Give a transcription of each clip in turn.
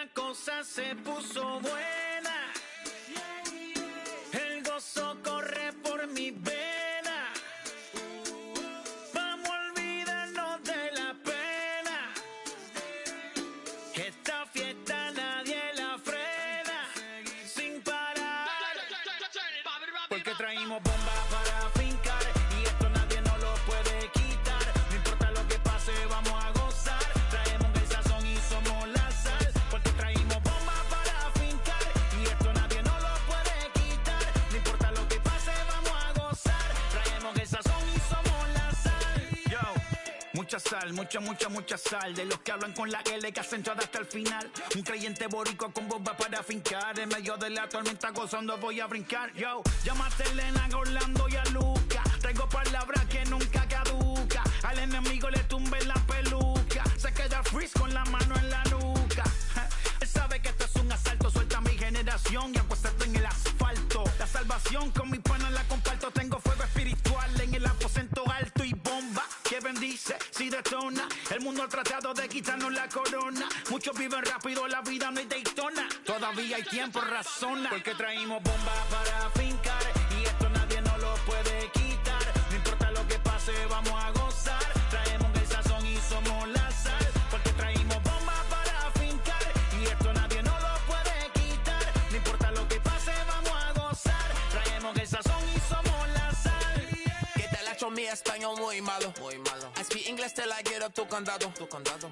la cosa se puso buena. El gozo corre por mi vena. Vamos a olvidarnos de la pena. Esta fiesta nadie la frena. Sin parar. Porque traímos bomba para fincar. Y esto nadie nos lo puede quitar. No importa lo que pase, vamos a gozar. Traemos el sazón y somos la sal. Porque traímos bomba para fincar. Y esto nadie nos lo puede quitar. No importa lo que pase, vamos a gozar. Traemos el sazón y somos la sal. Yo, mucha sal, mucha sal. De los que hablan con la L que hacen toda hasta el final. Un creyente boricua con bomba para fincar. En medio de la tormenta gozando voy a brincar. Yo, llámate a Elena, a Orlando y a Luca. Traigo palabras que nunca caduca. Al enemigo le tumbe la peluca. Se queda freeze con la mano en la nuca. Él sabe que esto es un asalto. Suelta mi generación y acuéstate en el asfalto. La salvación con mi pana la comparto. Tengo fuego espiritual en el aposento alto y bomba que bendice si detona. El mundo ha tratado de quitarnos la corona. Muchos viven rápido, la vida no es Daytona. Todavía hay tiempo, razona. Porque traímos bomba para fincar. Y esto nadie nos lo puede quitar. No importa lo que pase, vamos a gozar. Traemos el sazón y somos la sal. Porque traímos bomba para fincar. Y esto nadie nos lo puede quitar. No importa lo que pase, vamos a gozar. Traemos el sazón y somos la sal. ¿Qué tal hecho mi español muy malo? Muy malo. I speak English till I get up tu condado.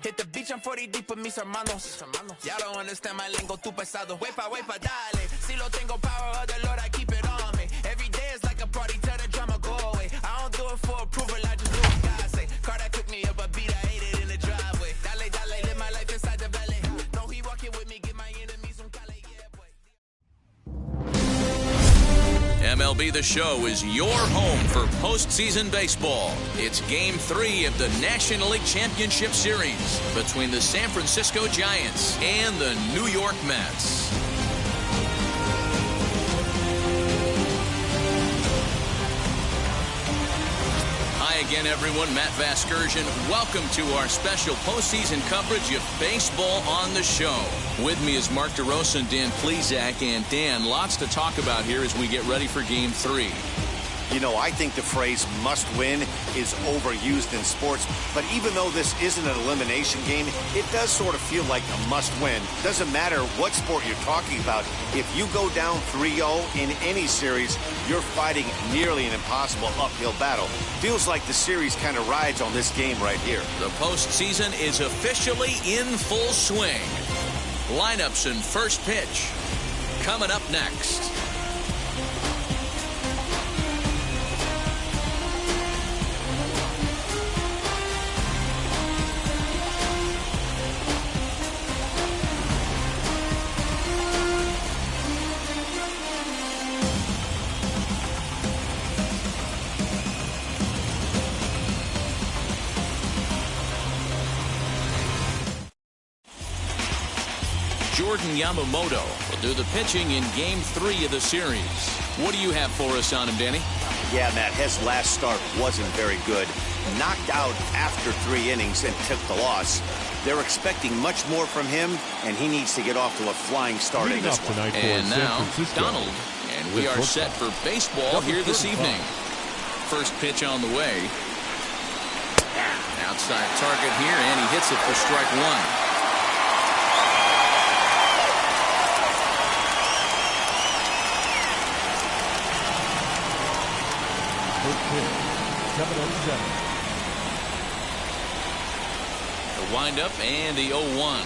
Hit the beach and 40 deep with mis hermanos. Y'all don't understand my lingo, tu pesado. Wepa, dale. Si lo tengo power of the Lord, I keep it on me. Every day is like a party, tell the drama go away. I don't do it for approval, I just do what God say. Car that took me up a beat, I ate it in the driveway. Dale, live my life inside the valley. No, he walking with me, get my enemies some Cali, yeah, boy. MLB The Show is your home for postseason baseball. It's Game 3 of the National League Championship Series between the San Francisco Giants and the New York Mets. Hi again, everyone. Matt Vasgersian. Welcome to our special postseason coverage of Baseball on the Show. With me is Mark DeRosa and Dan Plesac. And Dan, lots to talk about here as we get ready for Game 3. You know, I think the phrase must win is overused in sports, but even though this isn't an elimination game, it does sort of feel like a must win. Doesn't matter what sport you're talking about. If you go down 3-0 in any series, you're fighting nearly an impossible uphill battle. Feels like the series kind of rides on this game right here. The postseason is officially in full swing. Lineups and first pitch coming up next. Jordan Yamamoto will do the pitching in Game 3 of the series. What do you have for us on him, Danny? Yeah, Matt, his last start wasn't very good. Knocked out after 3 innings and took the loss. They're expecting much more from him, and he needs to get off to a flying start in this one. And now, Donald, and we are set for baseball here this evening. First pitch on the way. Outside target here, and he hits it for strike 1. The windup and the 0-1.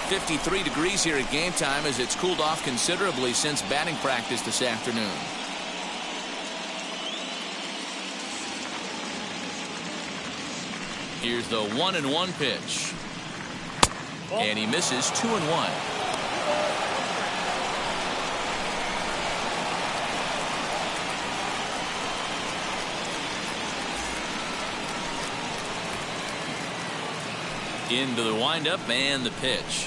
53 degrees here at game time as it's cooled off considerably since batting practice this afternoon. Here's the 1-1 pitch. And he misses 2-1. Into the windup and the pitch.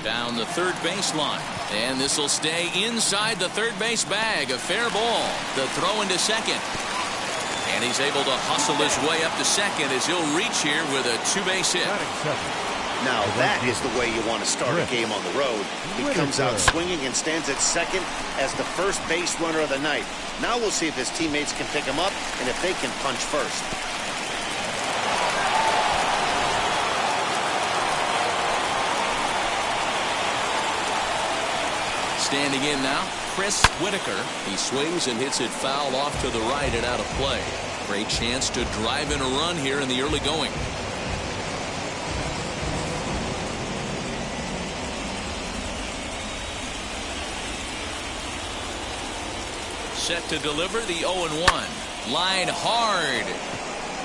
Down the third baseline. And this will stay inside the third base bag. A fair ball. The throw into second. And he's able to hustle his way up to second as he'll reach here with a 2-base hit. Now that is the way you want to start a game on the road. He comes out swinging and stands at second as the first base runner of the night. Now we'll see if his teammates can pick him up and if they can punch first. Standing in now, Chris Whitaker. He swings and hits it foul off to the right and out of play. Great chance to drive in a run here in the early going. Set to deliver the 0-1. Line hard.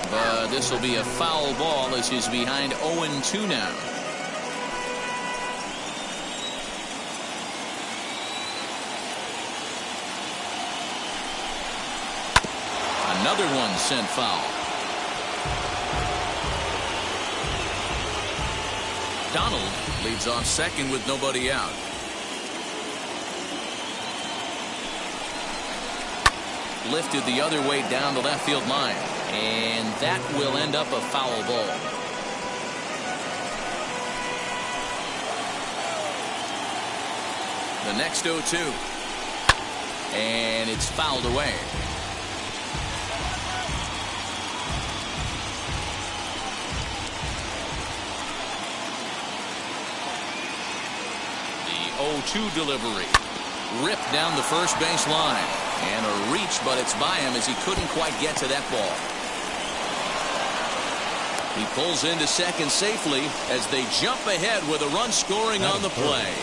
But this will be a foul ball as he's behind 0-2 now. Another one sent foul. Donald leads off second with nobody out. Lifted the other way down the left field line. And that will end up a foul ball. The next 0-2. And it's fouled away. The 0-2 delivery. Ripped down the first base line. And a reach, but it's by him as he couldn't quite get to that ball. He pulls into second safely as they jump ahead with a run scoring on the play.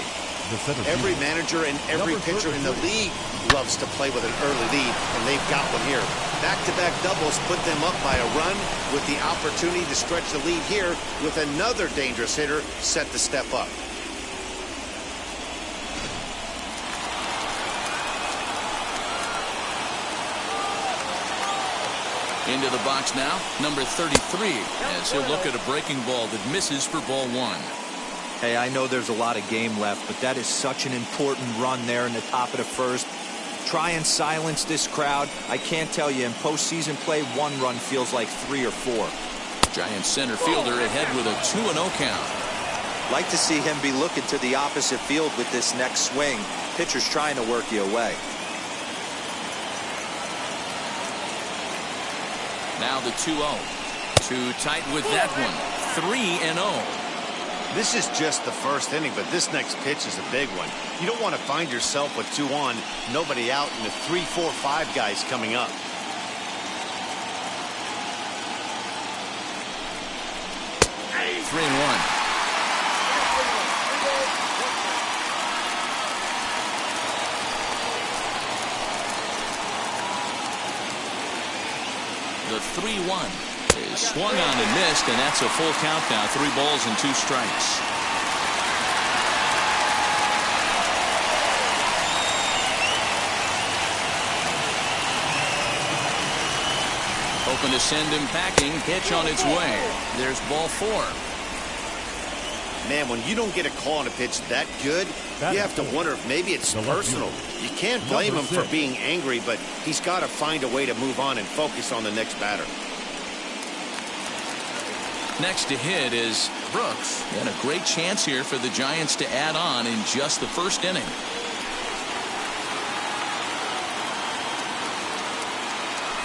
Every manager and every pitcher in the league loves to play with an early lead, and they've got one here. Back-to-back doubles put them up by a run with the opportunity to stretch the lead here with another dangerous hitter set to step up. Into the box now, number 33, as he'll look at a breaking ball that misses for ball one. Hey, I know there's a lot of game left, but that is such an important run there in the top of the first. Try and silence this crowd. I can't tell you, in postseason play, one run feels like 3 or 4. Giant center fielder ahead with a 2-0 count. Like to see him be looking to the opposite field with this next swing. Pitcher's trying to work you away. Now the 2-0. Too tight with that one. 3-0. This is just the first inning, but this next pitch is a big one. You don't want to find yourself with 2 on, nobody out, and the 3, 4, 5 guys coming up. Three and one. The 3-1 is swung on and missed, and that's a full count now. 3 balls and 2 strikes. Hoping to send him packing. Pitch on its way. There's ball 4. Man, when you don't get a call on a pitch that good, you have to wonder if maybe it's personal. You can't blame him for being angry, but he's got to find a way to move on and focus on the next batter. Next to hit is Brooks. And a great chance here for the Giants to add on in just the first inning.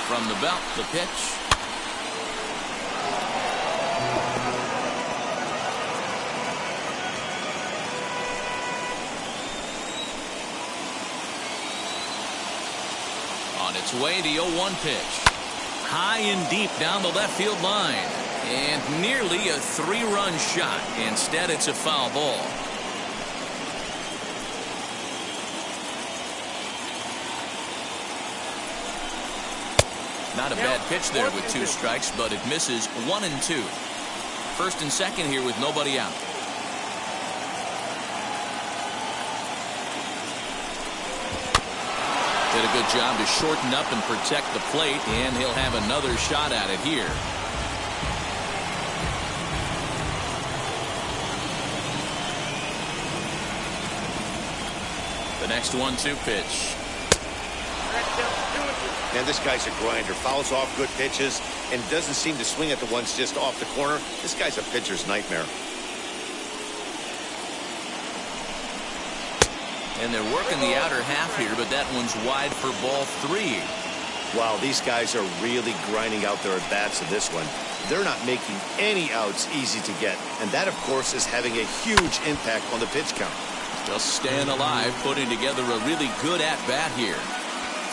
From the belt, the pitch. On its way, the 0-1 pitch. High and deep down the left field line. And nearly a 3-run shot. Instead, it's a foul ball. Not a bad pitch there with 2 strikes, but it misses 1 and 2. First and second here with nobody out. Did a good job to shorten up and protect the plate, and he'll have another shot at it here. The next 1-2 pitch. Man, this guy's a grinder. Fouls off good pitches and doesn't seem to swing at the ones just off the corner. This guy's a pitcher's nightmare. And they're working the outer half here, but that one's wide for ball 3. Wow, these guys are really grinding out their at-bats in this one. They're not making any outs easy to get. And that, of course, is having a huge impact on the pitch count. Just staying alive, putting together a really good at-bat here.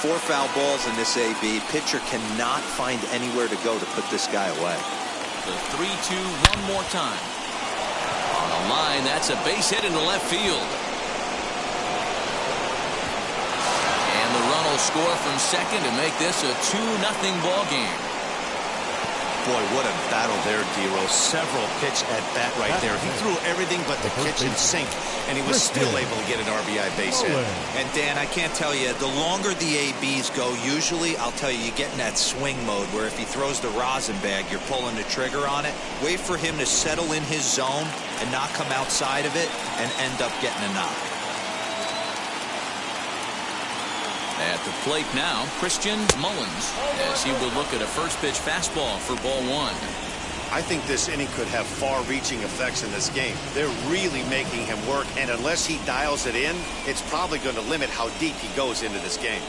4 foul balls in this AB. Pitcher cannot find anywhere to go to put this guy away. The 3-2 one more time. On the line, that's a base hit into left field. And the run will score from second to make this a 2-0 ball game. Boy, what a battle there, D-Rose. Several pitch at bat right there. He threw everything but the kitchen sink, and he was still able to get an RBI base hit. And Dan, I can't tell you, the longer the ABs go, usually, I'll tell you, you get in that swing mode where if he throws the rosin bag, you're pulling the trigger on it. Wait for him to settle in his zone and not come outside of it and end up getting a knock. At the plate now, Christian Mullins, as he will look at a first pitch fastball for ball 1. I think this inning could have far-reaching effects in this game. They're really making him work, and unless he dials it in, it's probably going to limit how deep he goes into this game.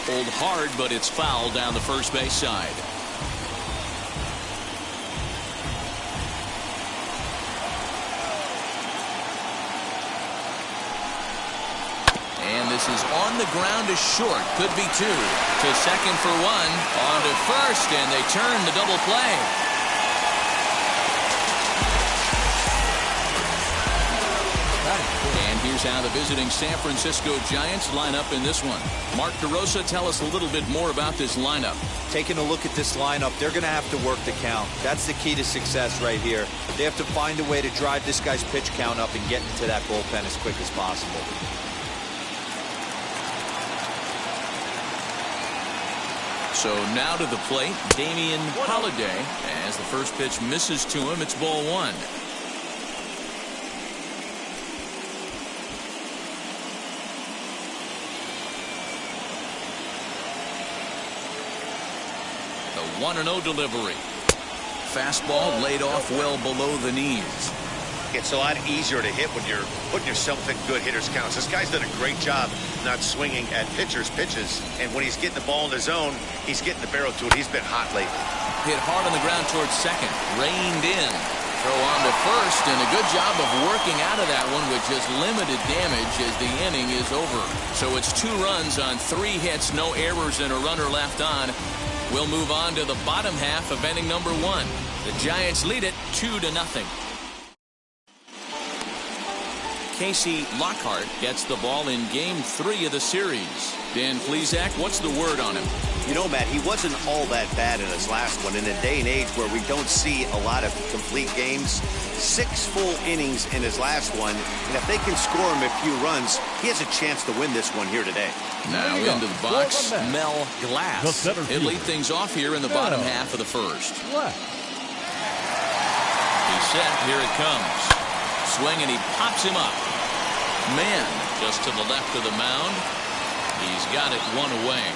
Pulled hard, but it's foul down the first base side. And this is on the ground to short. Could be 2. To second for 1. On to first, and they turn the double play. And here's how the visiting San Francisco Giants line up in this one. Mark DeRosa, tell us a little bit more about this lineup. Taking a look at this lineup, they're going to have to work the count. That's the key to success right here. They have to find a way to drive this guy's pitch count up and get into that bullpen as quick as possible. So now to the plate, Damian Holiday. As the first pitch misses to him, it's ball 1. The 1-0 delivery. Fastball laid off well below the knees. It's a lot easier to hit when you're putting yourself in good hitters' counts. This guy's done a great job not swinging at pitchers' pitches, and when he's getting the ball in his zone, he's getting the barrel to it. He's been hot lately. Hit hard on the ground towards second. Reined in. Throw on to first, and a good job of working out of that one with just limited damage as the inning is over. So it's 2 runs on 3 hits, no errors, and a runner left on. We'll move on to the bottom half of inning number 1. The Giants lead it 2-0. Casey Lockhart gets the ball in game 3 of the series. Dan Plesac, what's the word on him? You know, Matt, he wasn't all that bad in his last one. In a day and age where we don't see a lot of complete games, 6 full innings in his last one, and if they can score him a few runs, he has a chance to win this one here today. Now into the box, Mel Glass. He'll lead things off here in the bottom half of the first. He's set. Here it comes. Swing, and he pops him up. Man, just to the left of the mound. He's got it 1 away.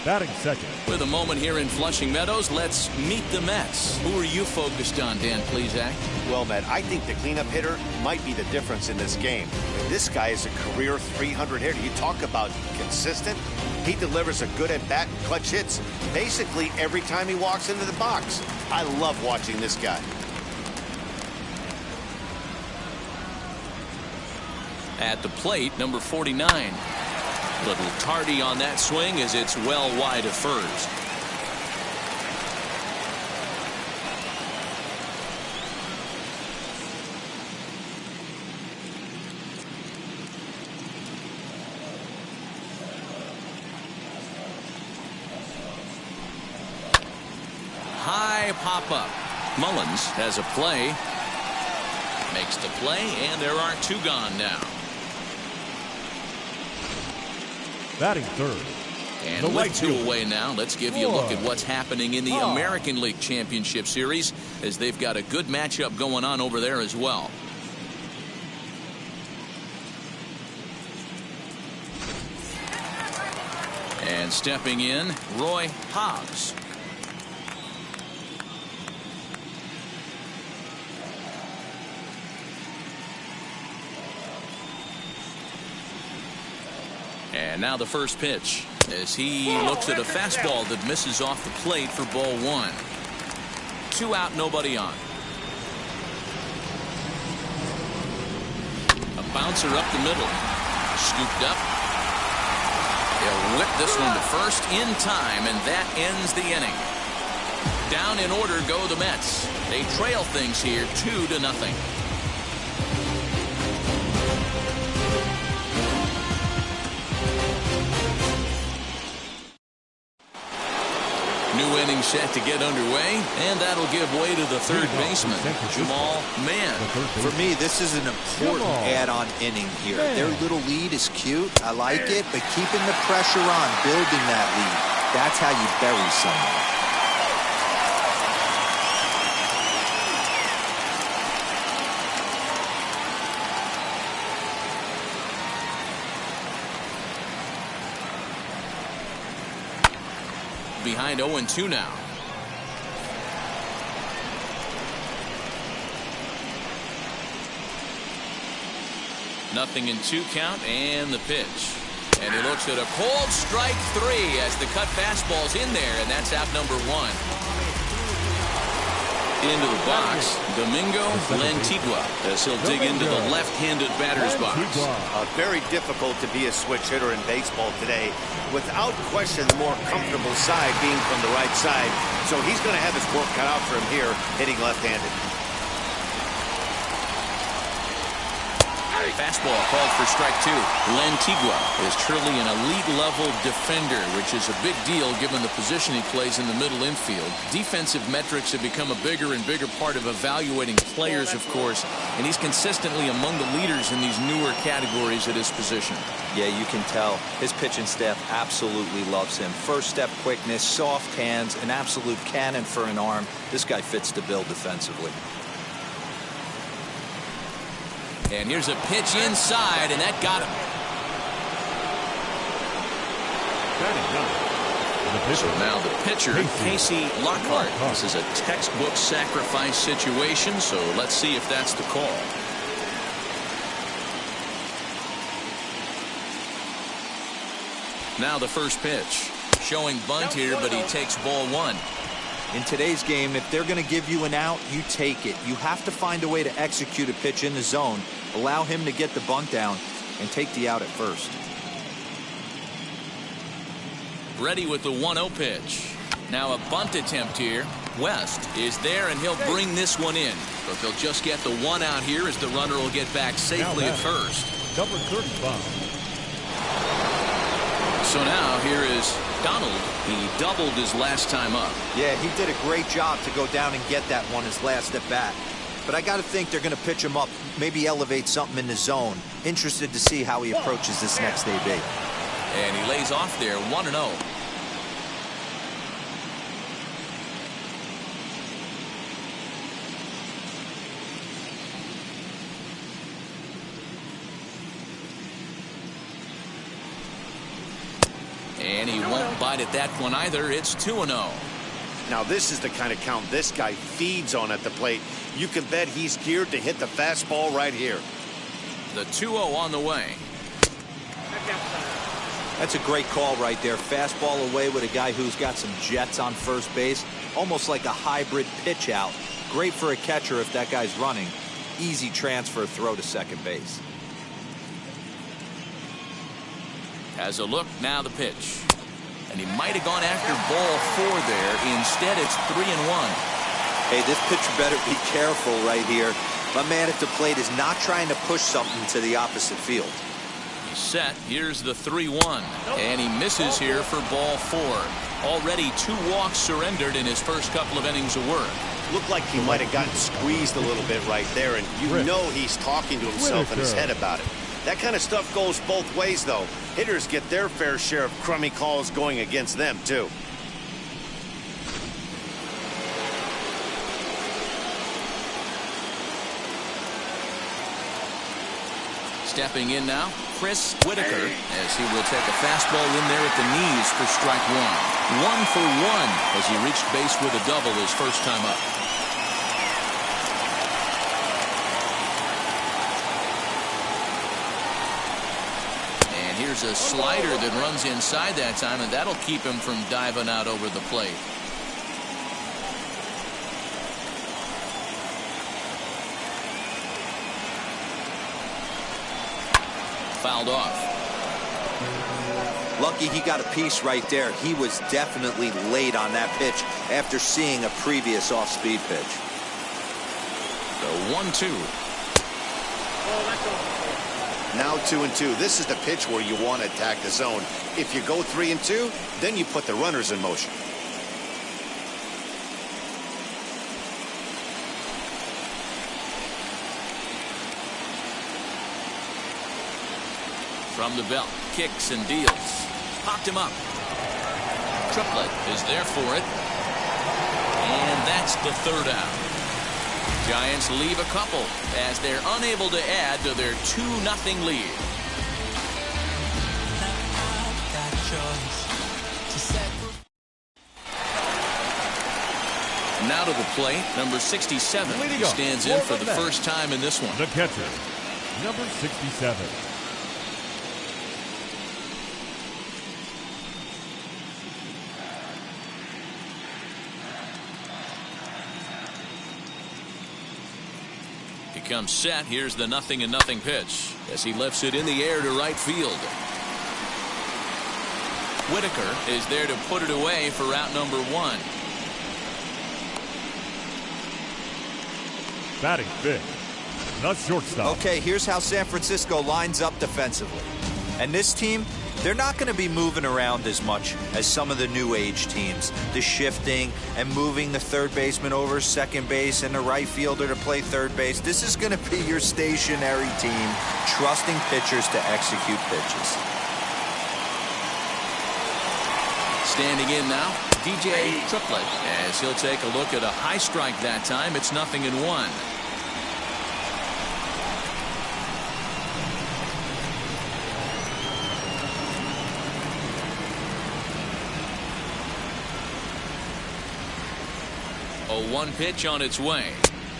Batting second. With a moment here in Flushing Meadows, let's meet the Mets. Who are you focused on, Dan Plesac? Well, Matt, I think the cleanup hitter might be the difference in this game. And this guy is a career 300 hitter. You talk about consistent. He delivers a good at-bat and clutch hits basically every time he walks into the box. I love watching this guy. At the plate, number 49. Little tardy on that swing as it's well wide of first. High pop-up. Mullins has a play. Makes the play, and there are 2 gone now. Batting third. And with 2 away now, let's give you a look at what's happening in the American League Championship Series, as they've got a good matchup going on over there as well. And stepping in, Roy Hobbs. And now the first pitch as he looks at a fastball that misses off the plate for ball 1. 2 out, nobody on. A bouncer up the middle. Scooped up. He'll whip this one to first in time, and that ends the inning. Down in order go the Mets. They trail things here 2-0. New inning set to get underway, and that'll give way to the third baseman, Jamal Mann. For me, this is an important add-on inning here. Their little lead is cute. I like it, but keeping the pressure on, building that lead, that's how you bury someone. Behind 0-2 now. Nothing in 2 count, and the pitch. And he looks at a cold strike 3 as the cut fastball's in there, and that's out number 1. Into the box, Domingo Lantigua as he'll dig into the left-handed batter's box. Very difficult to be a switch hitter in baseball today. Without question, the more comfortable side being from the right side. So he's going to have his work cut out for him here, hitting left-handed. Fastball called for strike 2. Lantigua is truly an elite-level defender, which is a big deal given the position he plays in the middle infield. Defensive metrics have become a bigger and bigger part of evaluating players, of course, and he's consistently among the leaders in these newer categories at his position. Yeah, you can tell. His pitching staff absolutely loves him. First step quickness, soft hands, an absolute cannon for an arm. This guy fits the bill defensively. And here's a pitch inside, and that got him. So now the pitcher, Casey Lockhart. This is a textbook sacrifice situation, so let's see if that's the call. Now the first pitch. Showing bunt here, but he takes ball 1. In today's game, if they're going to give you an out, you take it. You have to find a way to execute a pitch in the zone, allow him to get the bunt down, and take the out at first. Ready with the 1-0 pitch. Now a bunt attempt here. West is there, and he'll bring this one in. But they'll just get the 1 out here as the runner will get back safely at first. Number 35. So now here is Donald. He doubled his last time up. Yeah, he did a great job to go down and get that one his last at bat. But I got to think they're going to pitch him up, maybe elevate something in the zone. Interested to see how he approaches this next AB. And he lays off there, 1-0. And he won't bite at that one either. It's 2-0. Now this is the kind of count this guy feeds on at the plate. You can bet he's geared to hit the fastball right here. The 2-0 on the way. That's a great call right there. Fastball away with a guy who's got some jets on first base. Almost like a hybrid pitch out. Great for a catcher if that guy's running. Easy transfer throw to second base. Has a look, now the pitch. And he might have gone after ball 4 there. Instead, it's 3-1. Hey, this pitcher better be careful right here. My man at the plate is not trying to push something to the opposite field. He's set. Here's the 3-1. And he misses here for ball 4. Already 2 walks surrendered in his first couple of innings of work. Looked like he might have gotten squeezed a little bit right there, and you know he's talking to himself in his head about it. That kind of stuff goes both ways, though. Hitters get their fair share of crummy calls going against them, too. Stepping in now, Chris Whitaker, as he will take a fastball in there at the knees for strike 1. 1 for 1 as he reached base with a double his first time up. here's a slider that runs inside that time, and that'll keep him from diving out over the plate. Fouled off. Lucky he got a piece right there. He was definitely late on that pitch after seeing a previous off-speed pitch. The 1-2. Now 2-2. This is the pitch where you want to attack the zone. If you go 3-2, then you put the runners in motion. From the belt, kicks and deals. Popped him up. Triplett is there for it. And that's the third out. Giants leave a couple as they're unable to add to their 2-0 lead. Now to the plate, number 67 stands in for the first time in this one. The catcher, number 67. Comes set. Here's the 0-0 pitch as he lifts it in the air to right field. Whitaker is there to put it away for out number 1. Batting fifth, the shortstop. Okay, here's how San Francisco lines up defensively. And this team, they're not going to be moving around as much as some of the new age teams. The shifting and moving the third baseman over second base and the right fielder to play third base. This is going to be your stationary team, trusting pitchers to execute pitches. Standing in now, DJ Triplett, as he'll take a look at a high strike that time. It's 0-1. A 1 pitch on its way.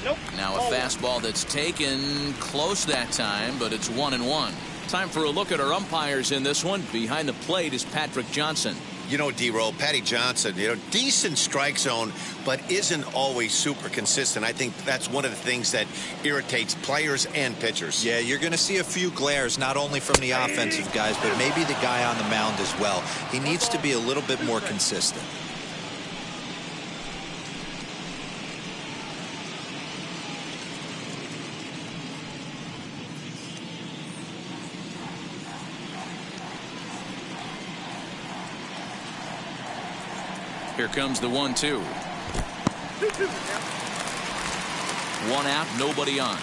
Nope. Now a fastball that's taken close that time, but it's 1-1. Time for a look at our umpires in this one. Behind the plate is Patrick Johnson. You know, D-Roll, Patty Johnson, decent strike zone, but isn't always super consistent. I think that's one of the things that irritates players and pitchers. Yeah, you're going to see a few glares, not only from the offensive guys, but maybe the guy on the mound as well. He needs to be a little bit more consistent. Here comes the 1-2. 1 out, nobody on.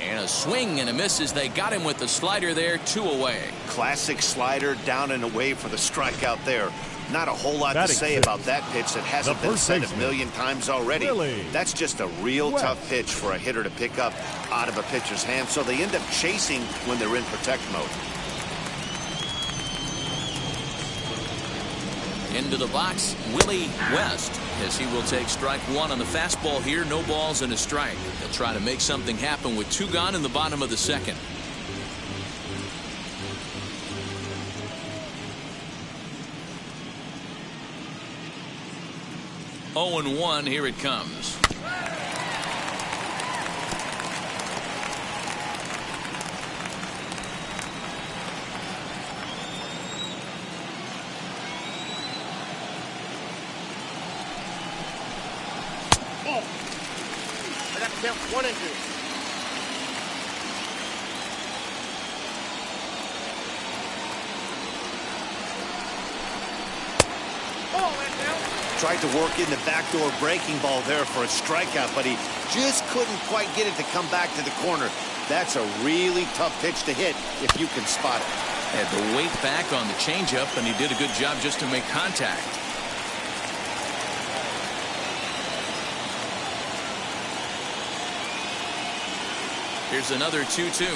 And a swing and a miss as they got him with the slider there, 2 away. Classic slider down and away for the strikeout there. Not a whole lot to say about that pitch that hasn't been said a million times already. That's just a real tough pitch for a hitter to pick up out of a pitcher's hand, so they end up chasing when they're in protect mode. Into the box, Willie West, as he will take strike 1 on the fastball here. No balls and a strike. He'll try to make something happen with 2 gone in the bottom of the second. Oh, 0-1, here it comes. Oh, I got to count 1 and 2. Tried to work in the backdoor breaking ball there for a strikeout, but he just couldn't quite get it to come back to the corner. That's a really tough pitch to hit if you can spot it. Had the weight back on the changeup, and he did a good job just to make contact. Here's another 2-2.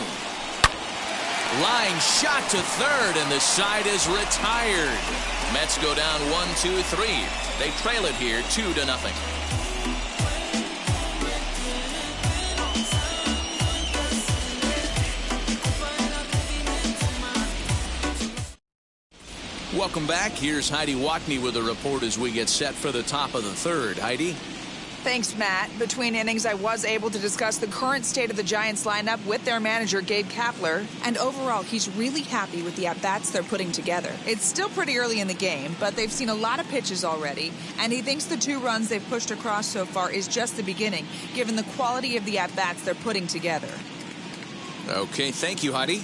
Line shot to third, and the side is retired. Mets go down 1-2-3. They trail it here 2-0. Welcome back. Here's Heidi Watney with a report as we get set for the top of the third. Heidi? Thanks, Matt. Between innings, I was able to discuss the current state of the Giants lineup with their manager, Gabe Kapler. And overall, he's really happy with the at-bats they're putting together. It's still pretty early in the game, but they've seen a lot of pitches already. And he thinks the 2 runs they've pushed across so far is just the beginning, given the quality of the at-bats they're putting together. Okay, thank you, Heidi.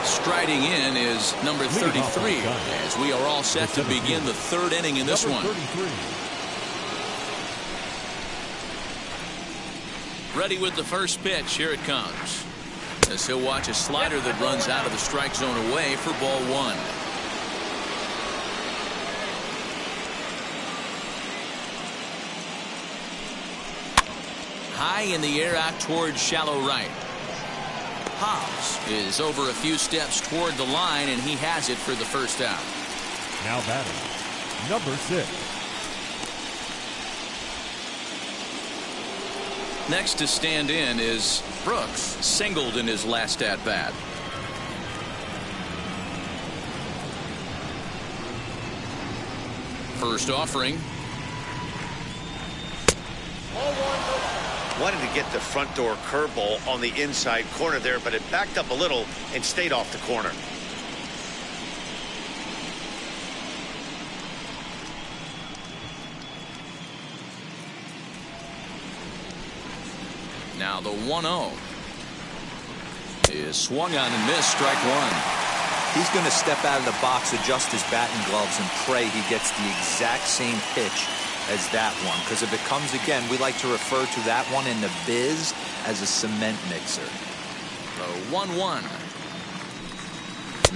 Striding in is number 33, as we are all set to begin the third inning in this one. Ready with the first pitch. Here it comes. As he'll watch a slider that runs out of the strike zone away for ball 1. High in the air out towards shallow right. Hobbs is over a few steps toward the line, and he has it for the first out. Now batting, number 6. Next to stand in is Brooks, singled in his last at-bat. First offering. Wanted to get the front door curveball on the inside corner there, but it backed up a little and stayed off the corner. Now the 1-0 is swung on and missed, strike 1. He's going to step out of the box, adjust his batting gloves, and pray he gets the exact same pitch as that one, because if it comes again, we like to refer to that one in the biz as a cement mixer. The 1-1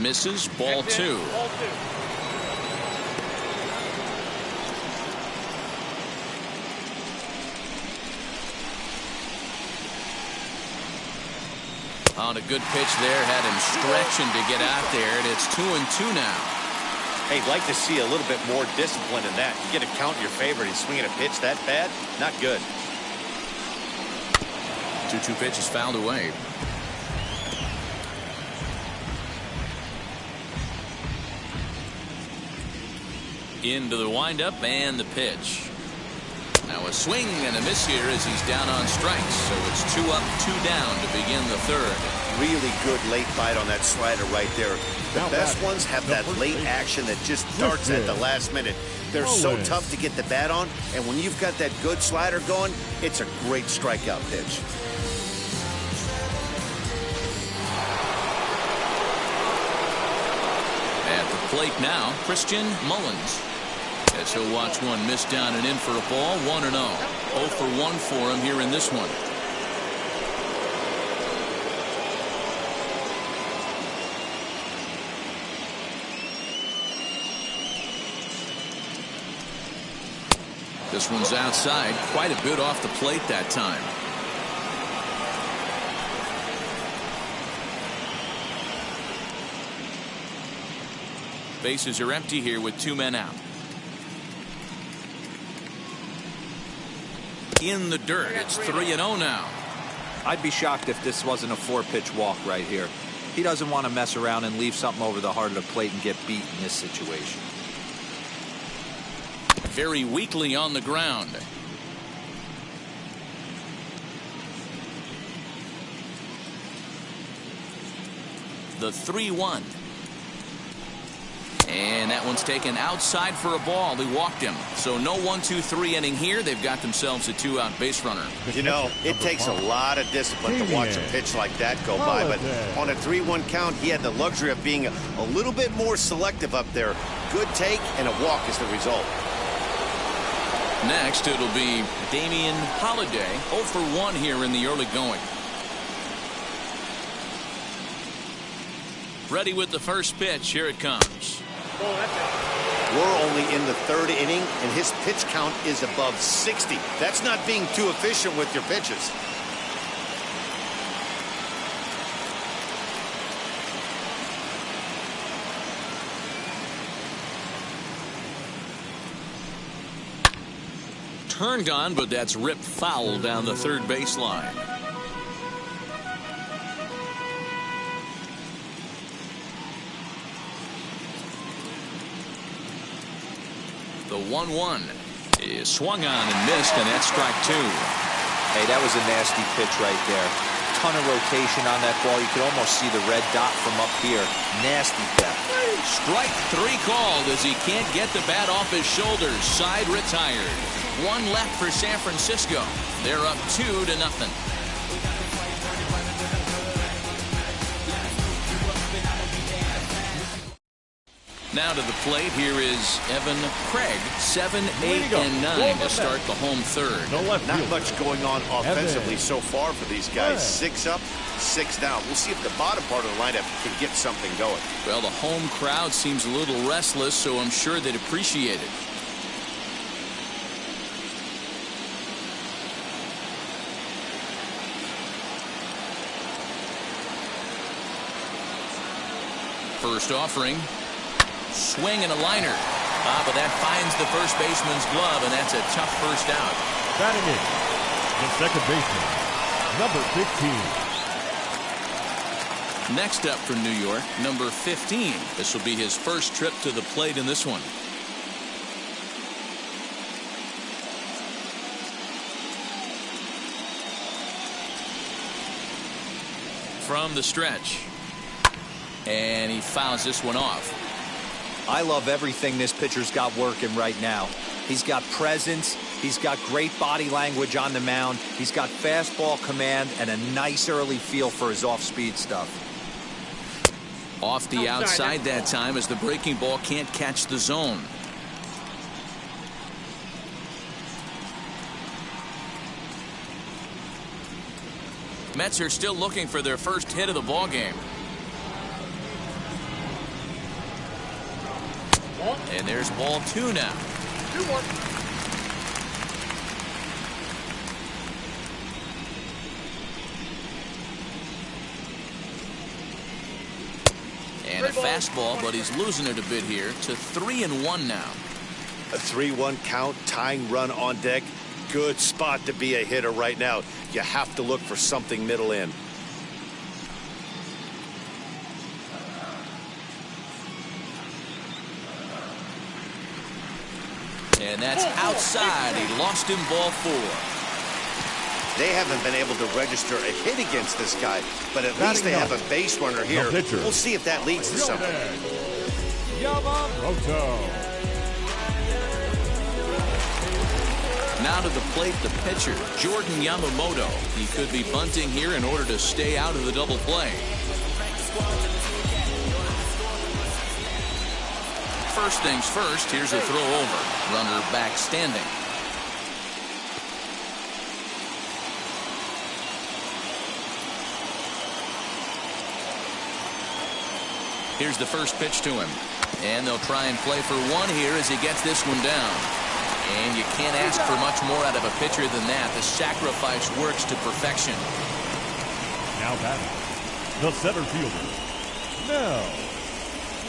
misses, ball 2. On a good pitch there, had him stretching to get out there, and it's 2-2 now. Hey, like to see a little bit more discipline in that. You get a count in your favor and he's swinging a pitch that bad? Not good. 2-2 pitch is fouled away. Into the windup and the pitch. Now a swing and a miss here as he's down on strikes. So it's 2 up, 2 down to begin the third. Really good late bite on that slider right there. The best ones have that late action that just darts at the last minute. They're so tough to get the bat on, and when you've got that good slider going, it's a great strikeout pitch. At the plate now, Christian Mullins. As he'll watch one miss down and in for a ball, 1-0. 0 for 1 for him here in this one. This one's outside, quite a bit off the plate that time. Bases are empty here with 2 men out. In the dirt, it's 3-0 now. I'd be shocked if this wasn't a 4-pitch walk right here. He doesn't want to mess around and leave something over the heart of the plate and get beat in this situation. Very weakly on the ground. The 3-1. And that one's taken outside for a ball. He walked him. So no 1-2-3 inning here. They've got themselves a 2-out base runner. You know, it takes a lot of discipline to watch a pitch like that go by. But on a 3-1 count, he had the luxury of being a little bit more selective up there. Good take and a walk is the result. Next, it'll be Damian Holiday, 0 for 1 here in the early going. Ready with the first pitch. Here it comes. We're only in the 3rd inning, and his pitch count is above 60. That's not being too efficient with your pitches. Turned on, but that's ripped foul down the third baseline. The 1-1 is swung on and missed, and that's strike 2. Hey, that was a nasty pitch right there. Ton of rotation on that ball. You could almost see the red dot from up here. Nasty depth. Strike 3 called as he can't get the bat off his shoulders. Side retired. 1 left for San Francisco. They're up 2-0. Now to the plate, here is Evan Craig, 7, 8, and 9 to start the home third. Not much going on offensively so far for these guys. 6 up, 6 down. We'll see if the bottom part of the lineup can get something going. Well, the home crowd seems a little restless, so I'm sure they'd appreciate it. First offering. Swing and a liner. But that finds the first baseman's glove, and that's a tough first out. Batting in, the second baseman, number 15. Next up for New York, number 15. This will be his first trip to the plate in this one. From the stretch. And he fouls this one off. I love everything this pitcher's got working right now. He's got presence. He's got great body language on the mound. He's got fastball command and a nice early feel for his off-speed stuff. Off the outside that time as the breaking ball can't catch the zone. Mets are still looking for their first hit of the ball game. And there's ball 2 now. 2-1. And a fastball, but he's losing it a bit here to 3-1 now. A 3-1 count, tying run on deck. Good spot to be a hitter right now. You have to look for something middle in. And that's outside. He lost him ball 4. They haven't been able to register a hit against this guy, but at least they have a base runner here. We'll see if that leads to something. Now to the plate, the pitcher, Jordan Yamamoto. He could be bunting here in order to stay out of the double play. First things first, here's a throw over. Runner back standing. Here's the first pitch to him. And they'll try and play for 1 here as he gets this one down. And you can't ask for much more out of a pitcher than that. The sacrifice works to perfection. Now batting, the center fielder, Mel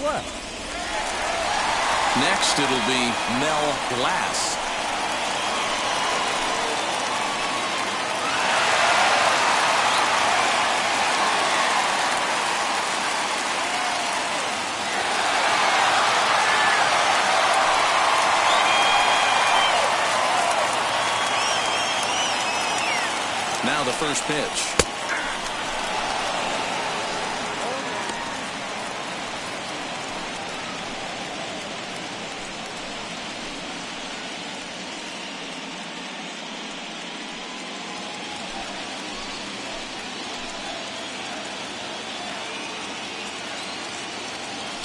Glass. Next, it'll be Mel Glass. Now the first pitch.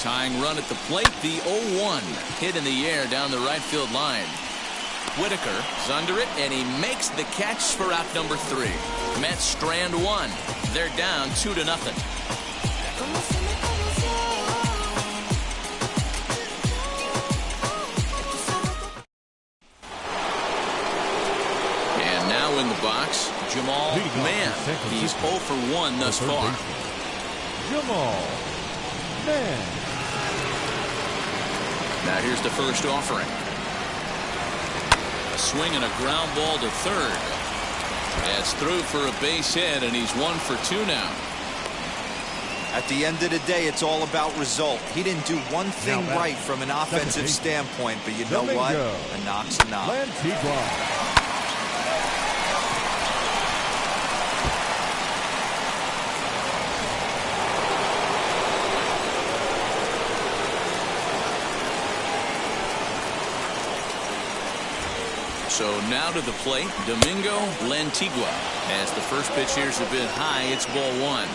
Tying run at the plate, the 0-1 hit in the air down the right field line. Whitaker is under it, and he makes the catch for out number 3. Mets strand 1. They're down 2-0. And now in the box, Jamal Mann. He's 0 for 1 thus far. Jamal Mann. Now here's the first offering. A swing and a ground ball to third. That's through for a base hit, and he's 1 for 2 now. At the end of the day, it's all about result. He didn't do one thing right from an offensive standpoint, but you know what? A knock's a knock. So now to the plate, Domingo Lantigua. As the first pitch here's a bit high, it's ball one.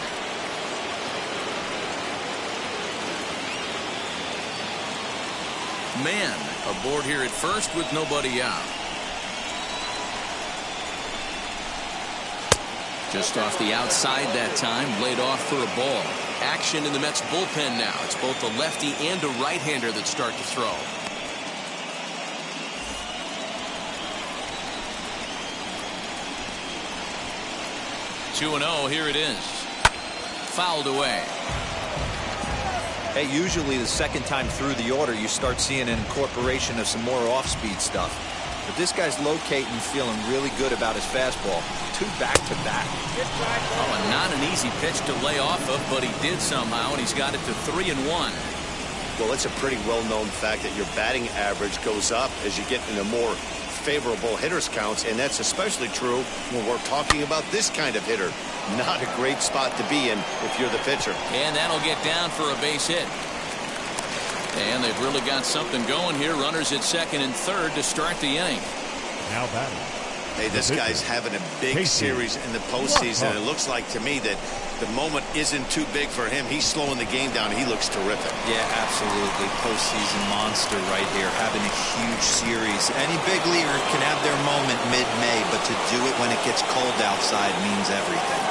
Man aboard here at first with nobody out. Just off the outside that time, laid off for a ball. Action in the Mets bullpen now. It's both a lefty and a right-hander that start to throw. 2-0, here it is. Fouled away. Hey, usually the second time through the order, you start seeing an incorporation of some more off-speed stuff. But this guy's locating, feeling really good about his fastball. 2 back-to-back. Oh, not an easy pitch to lay off of, but he did somehow, and he's got it to 3-1. Well, it's a pretty well-known fact that your batting average goes up as you get into more favorable hitters counts, and that's especially true when we're talking about this kind of hitter. Not a great spot to be in if you're the pitcher. And that'll get down for a base hit. And they've really got something going here. Runners at second and third to start the inning. Now batting. Hey, this guy's having a big series in the postseason. It looks like to me that the moment isn't too big for him. He's slowing the game down. He looks terrific. Yeah, absolutely. Postseason monster right here, having a huge series. Any big leaguer can have their moment mid-May, but to do it when it gets cold outside means everything.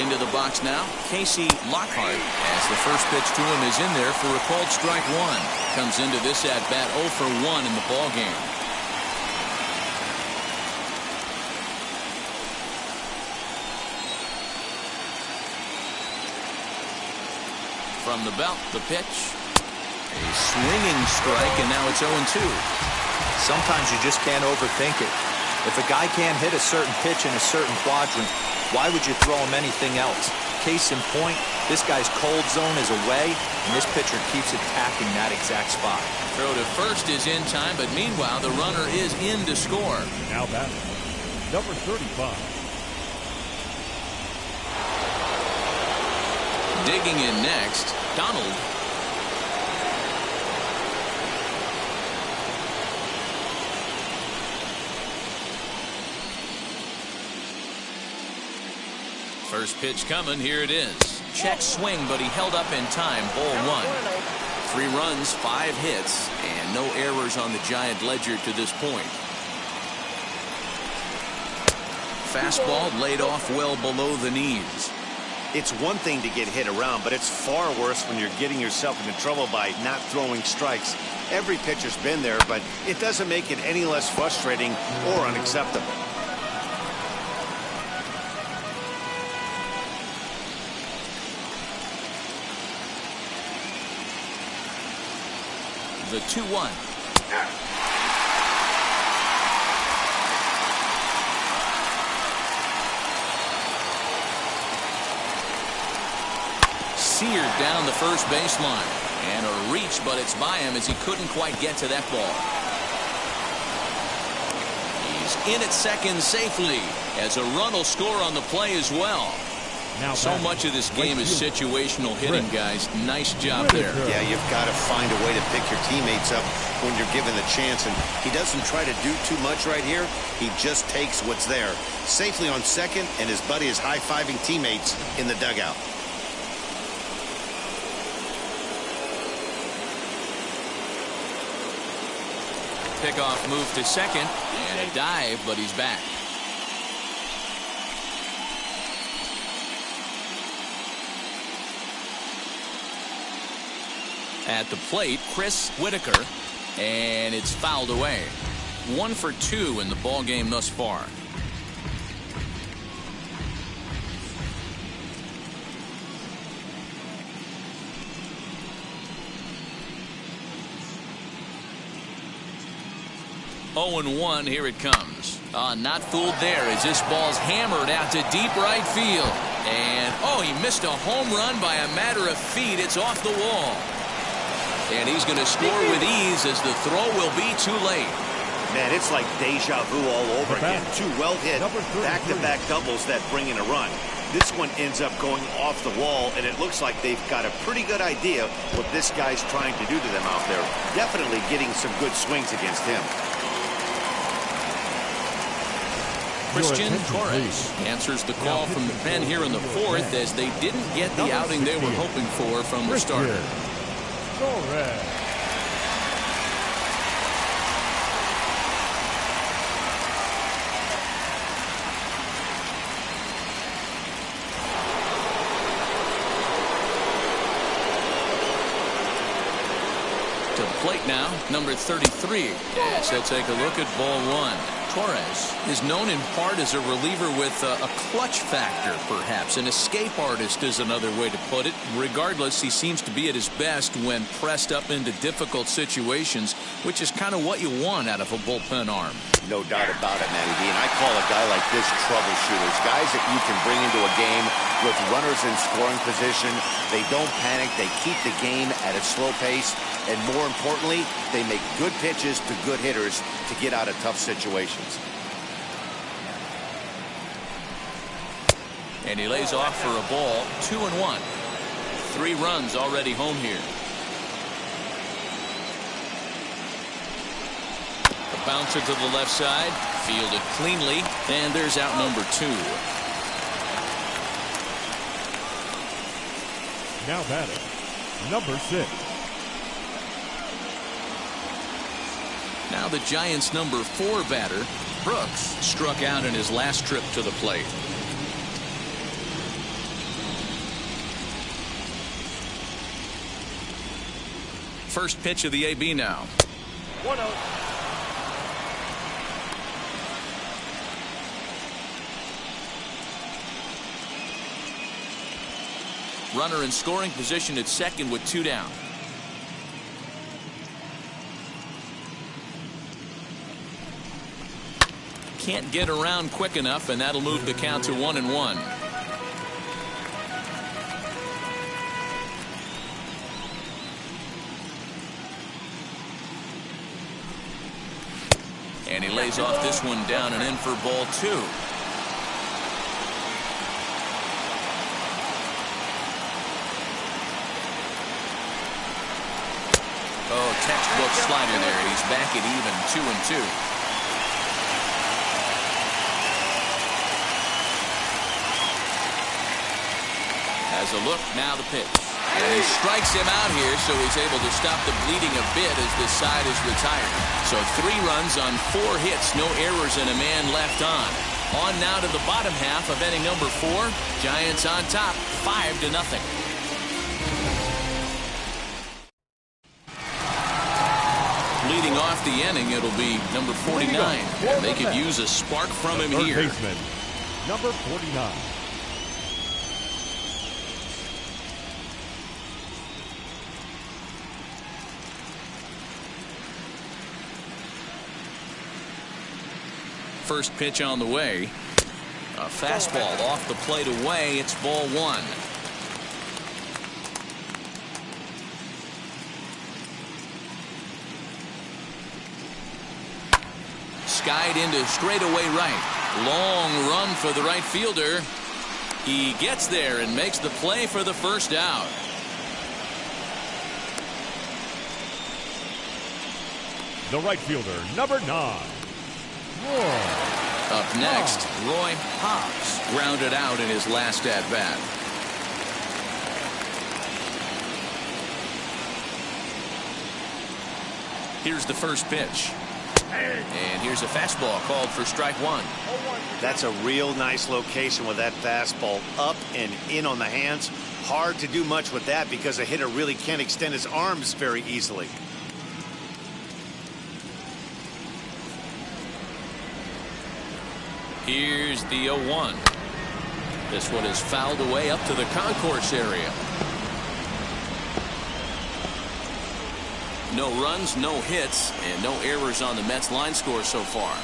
Into the box now, Casey Lockhart, as the first pitch to him is in there for a called strike one. Comes into this at-bat 0 for 1 in the ballgame. From the belt, the pitch. A swinging strike, and now it's 0-2. Sometimes you just can't overthink it. If a guy can't hit a certain pitch in a certain quadrant, why would you throw him anything else? Case in point, this guy's cold zone is away, and this pitcher keeps attacking that exact spot. Throw to first is in time, but meanwhile, the runner is in to score. Now batting, number 35. Digging in next, Donald. First pitch coming, here it is. Check swing, but he held up in time. Ball 1. 3 runs, 5 hits, and no errors on the Giant ledger to this point. Fastball laid off well below the knees. It's one thing to get hit around, but it's far worse when you're getting yourself into trouble by not throwing strikes. Every pitcher's been there, but it doesn't make it any less frustrating or unacceptable. The 2-1. Seared down the first baseline, and a reach, but it's by him as he couldn't quite get to that ball. He's in at second safely as a run will score on the play as well. Now so much of this game is situational hitting, guys. Nice job there. Yeah, you've got to find a way to pick your teammates up when you're given the chance, and he doesn't try to do too much right here. He just takes what's there. Safely on second, and his buddy is high-fiving teammates in the dugout. Pickoff move to second, and a dive, but he's back. At the plate, Chris Whitaker, and it's fouled away. 1 for 2 in the ball game thus far. Oh, and 1, here it comes. Not fooled there as this ball's hammered out to deep right field. And, oh, he missed a home run by a matter of feet. It's off the wall. And he's going to score with ease as the throw will be too late. Man, it's like deja vu all over again. Two well-hit back-to-back doubles that bring in a run. This one ends up going off the wall, and it looks like they've got a pretty good idea what this guy's trying to do to them out there. Definitely getting some good swings against him. Christian Torres answers the call from the pen here in the fourth as they didn't get the outing they were hoping for from the starter. Torres. To the plate now, number 33, as he'll take a look at ball one. Torres is known in part as a reliever with a clutch factor, perhaps. An escape artist is another way to put it. Regardless, he seems to be at his best when pressed up into difficult situations, which is kind of what you want out of a bullpen arm. No doubt about it, Matty D. And I call a guy like this troubleshooters. Guys that you can bring into a game with runners in scoring position. They don't panic. They keep the game at a slow pace. And more importantly, they make good pitches to good hitters to get out of tough situations. And he lays off for a ball, 2-1. 3 runs already home here. A bouncer to the left side, fielded cleanly, and there's out number 2. Now batting, number 6. Now the Giants' number 4 batter, Brooks, struck out in his last trip to the plate. First pitch of the AB now. 1-0. Runner in scoring position at second with 2 down. Can't get around quick enough, and that'll move the count to 1-1. And he lays off this one down and in for ball 2. Oh, textbook slider there. He's back at even, 2-2. Has a look, now the pitch. And he strikes him out here, so he's able to stop the bleeding a bit as this side is retired. So 3 runs on 4 hits, no errors, and a man left on. On now to the bottom half of inning number 4. Giants on top, 5-0. Leading off the inning, it'll be number 49. And they could use a spark from him here. Baseman, number 49. First pitch on the way. A fastball off the plate away. It's ball 1. Skied into straightaway right. Long run for the right fielder. He gets there and makes the play for the first out. The right fielder, number 9. Up next, Roy Hobbs grounded out in his last at-bat. Here's the first pitch. And here's a fastball called for strike 1. That's a real nice location with that fastball up and in on the hands. Hard to do much with that because a hitter really can't extend his arms very easily. Here's the 0-1. This one is fouled away up to the concourse area. No runs, no hits, and no errors on the Mets line score so far.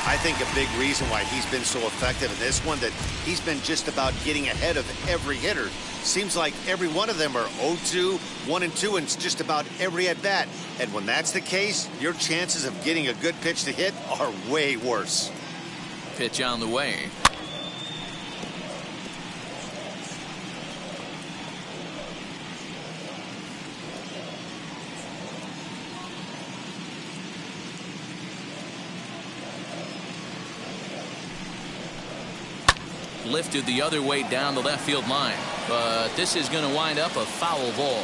I think a big reason why he's been so effective in this one, that he's been just about getting ahead of every hitter. Seems like every one of them are 0-2, 1-2, and it's just about every at-bat. And when that's the case, your chances of getting a good pitch to hit are way worse. Pitch on the way. Lifted the other way down the left field line, but this is going to wind up a foul ball.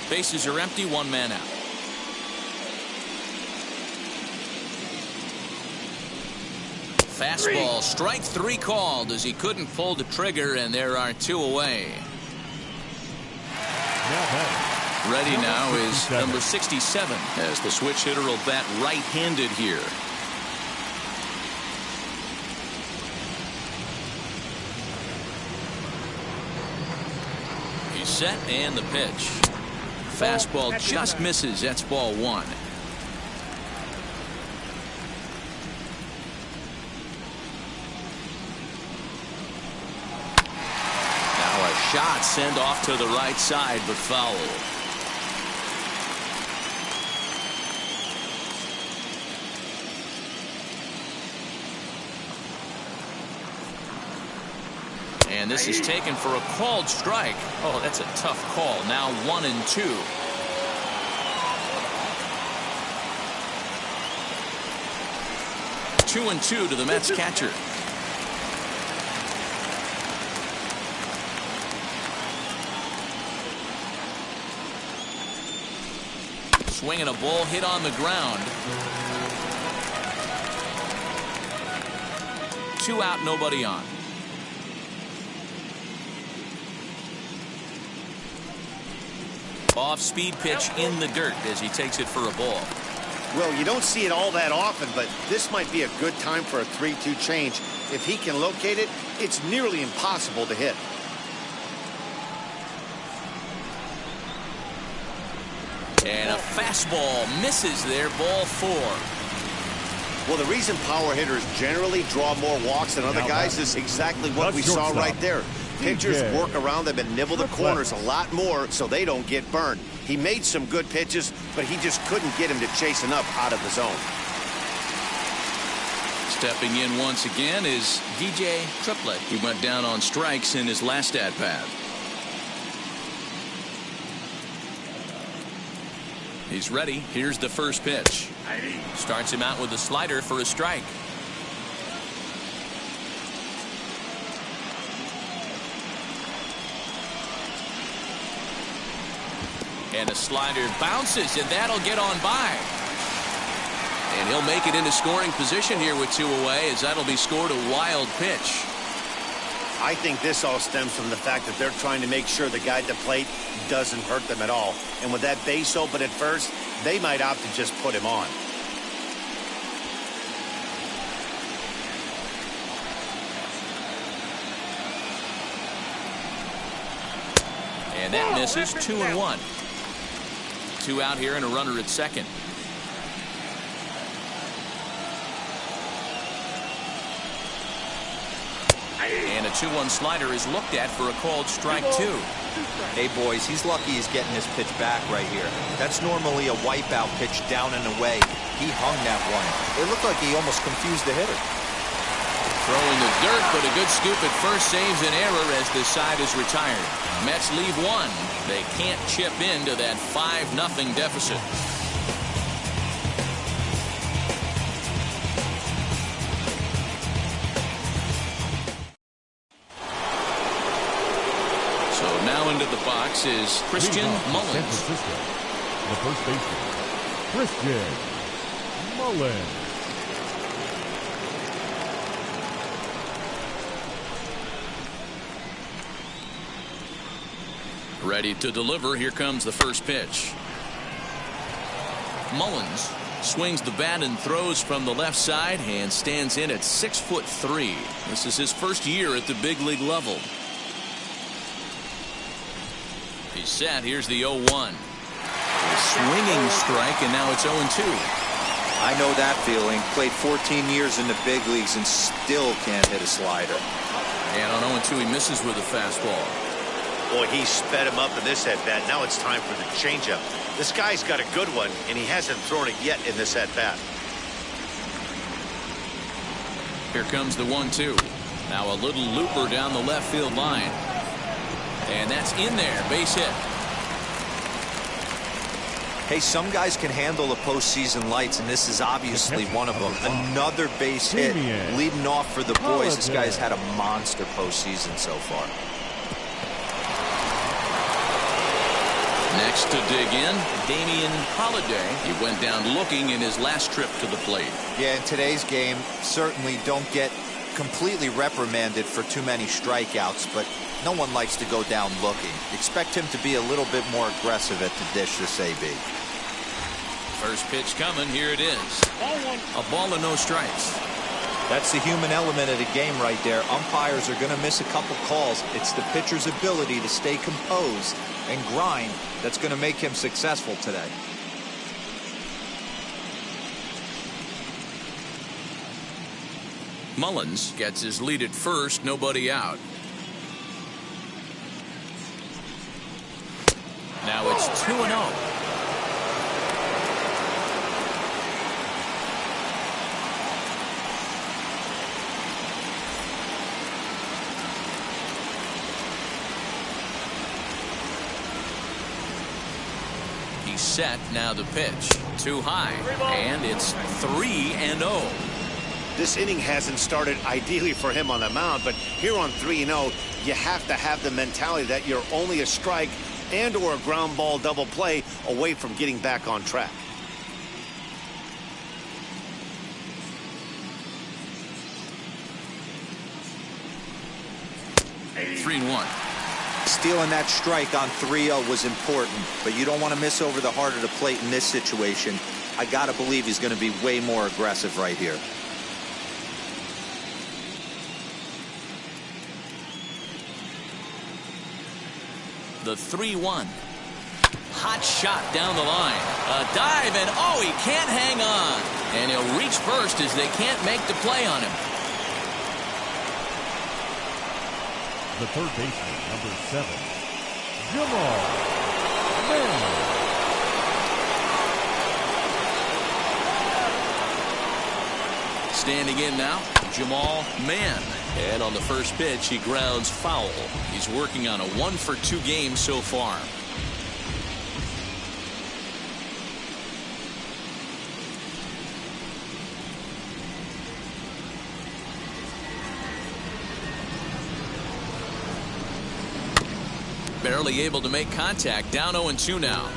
Bases are empty, one man out. Fastball, strike three called as he couldn't pull the trigger, and there are two away. Ready now is number 67, as the switch hitter will bat right-handed here. Set and the pitch. Fastball just misses. That's ball one. Now a shot sent off to the right side, but foul. And this is taken for a called strike. Oh, that's a tough call. Now 1-2. Two and two to the Mets catcher. Swinging a ball hit on the ground. 2 out, nobody on. Off-speed pitch in the dirt as he takes it for a ball. Well, you don't see it all that often, but this might be a good time for a 3-2 change. If he can locate it, it's nearly impossible to hit. And a fastball misses there, ball 4. Well, the reason power hitters generally draw more walks than other guys is exactly what we saw right there. Pitchers work around them and nibble the corners a lot more so they don't get burned. He made some good pitches, but he just couldn't get him to chase enough out of the zone. Stepping in once again is DJ Triplett. He went down on strikes in his last at-bat. He's ready. Here's the first pitch. Starts him out with a slider for a strike. And a slider bounces, and that'll get on by. And he'll make it into scoring position here with 2 away, as that'll be scored a wild pitch. I think this all stems from the fact that they're trying to make sure the guy at the plate doesn't hurt them at all. And with that base open at first, they might opt to just put him on. And that misses. 2-1. 2 out here and a runner at second. And a 2-1 slider is looked at for a called strike 2. Hey, boys, he's lucky he's getting his pitch back right here. That's normally a wipeout pitch down and away. He hung that one. It looked like he almost confused the hitter. Throwing the dirt, but a good scoop at first saves an error as this side is retired. Mets leave 1. They can't chip into that 5-0 deficit. So now into the box is Christian Mullins. San Francisco, the first baseman, Christian Mullins. Ready to deliver. Here comes the first pitch. Mullins swings the bat and throws from the left side and stands in at 6'3". This is his first year at the big league level. He's set. Here's the 0-1. A swinging strike, and now it's 0-2. I know that feeling. Played 14 years in the big leagues and still can't hit a slider. And on 0-2, he misses with a fastball. Boy, he sped him up in this at-bat. Now it's time for the changeup. This guy's got a good one, and he hasn't thrown it yet in this at-bat. Here comes the 1-2. Now a little looper down the left field line. And that's in there. Base hit. Hey, some guys can handle the postseason lights, and this is obviously one of them. Another base hit leading off for the boys. This guy's had a monster postseason so far. Next to dig in, Damian Holiday. He went down looking in his last trip to the plate. Yeah, in today's game, certainly don't get completely reprimanded for too many strikeouts, but no one likes to go down looking. Expect him to be a little bit more aggressive at the dish this AB. First pitch coming. Here it is. A ball and no strikes. That's the human element of the game right there. Umpires are going to miss a couple calls. It's the pitcher's ability to stay composed and grind that's going to make him successful today. Mullins gets his lead at first. Nobody out. Now it's 2-0. He's set. Now the pitch. Too high. And it's 3-0. This inning hasn't started ideally for him on the mound, but here on 3-0, you have to have the mentality that you're only a strike and or a ground ball double play away from getting back on track. Three and 1. Stealing that strike on 3-0 was important, but you don't want to miss over the heart of the plate in this situation. I got to believe he's going to be way more aggressive right here. The 3-1. Hot shot down the line. A dive, and oh, he can't hang on. And he'll reach first as they can't make the play on him. The third baseman, number 7, Jamal Mann. Standing in now, Jamal Mann. And on the first pitch, he grounds foul. He's working on a 1-for-2 game so far. Barely able to make contact. Down 0-2 now.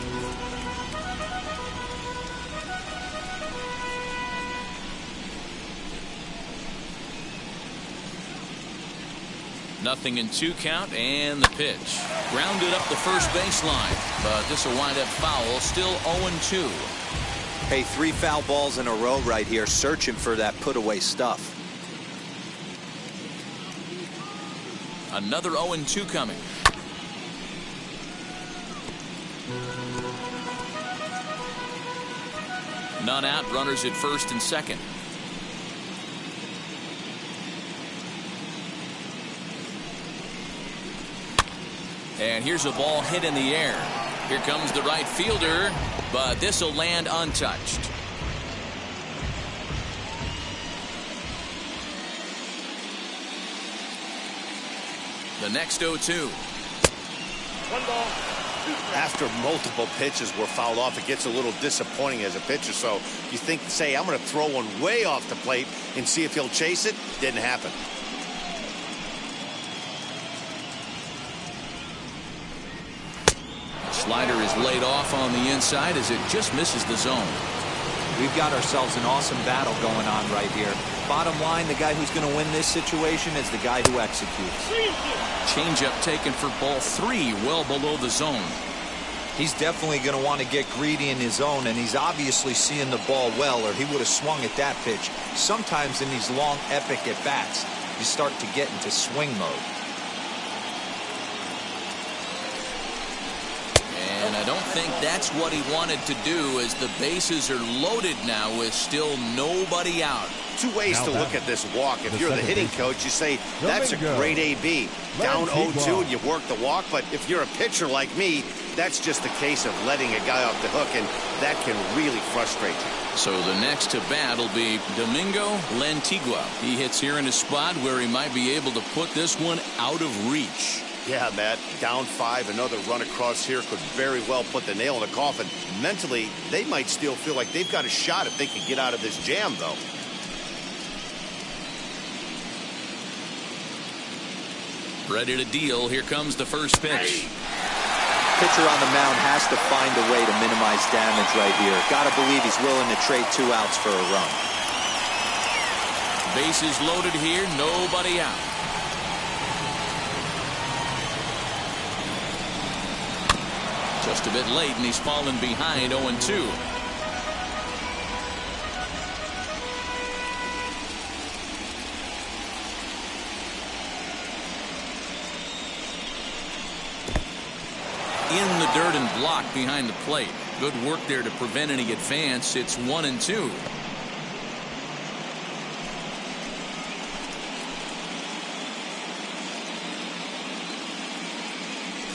Nothing in 2 count, and the pitch. Grounded up the first baseline, but this will wind up foul. Still 0-2. Hey, 3 foul balls in a row right here, searching for that put-away stuff. Another 0-2 coming. None out, runners at first and second. And here's a ball hit in the air. Here comes the right fielder, but this will land untouched. The next 0-2. 1 ball. After multiple pitches were fouled off, it gets a little disappointing as a pitcher. So you think, say, I'm going to throw one way off the plate and see if he'll chase it. Didn't happen. Slider is laid off on the inside as it just misses the zone. We've got ourselves an awesome battle going on right here. Bottom line, the guy who's going to win this situation is the guy who executes. Changeup taken for ball 3, well below the zone. He's definitely going to want to get greedy in his zone, and he's obviously seeing the ball well, or he would have swung at that pitch. Sometimes in these long, epic at-bats, you start to get into swing mode. And I don't think that's what he wanted to do, as the bases are loaded now with still nobody out. Two ways to look at this walk. If you're the hitting coach, you say, that's a great AB. Down 0-2 and you work the walk. But if you're a pitcher like me, that's just a case of letting a guy off the hook, and that can really frustrate you. So the next to bat will be Domingo Lantigua. He hits here in a spot where he might be able to put this one out of reach. Yeah, Matt, down 5, another run across here could very well put the nail in the coffin. Mentally, they might still feel like they've got a shot if they can get out of this jam, though. Ready to deal. Here comes the first pitch. Pitcher on the mound has to find a way to minimize damage right here. Gotta believe he's willing to trade 2 outs for a run. Bases loaded here, nobody out. Just a bit late, and he's fallen behind 0-2. In the dirt and blocked behind the plate. Good work there to prevent any advance. It's 1-2.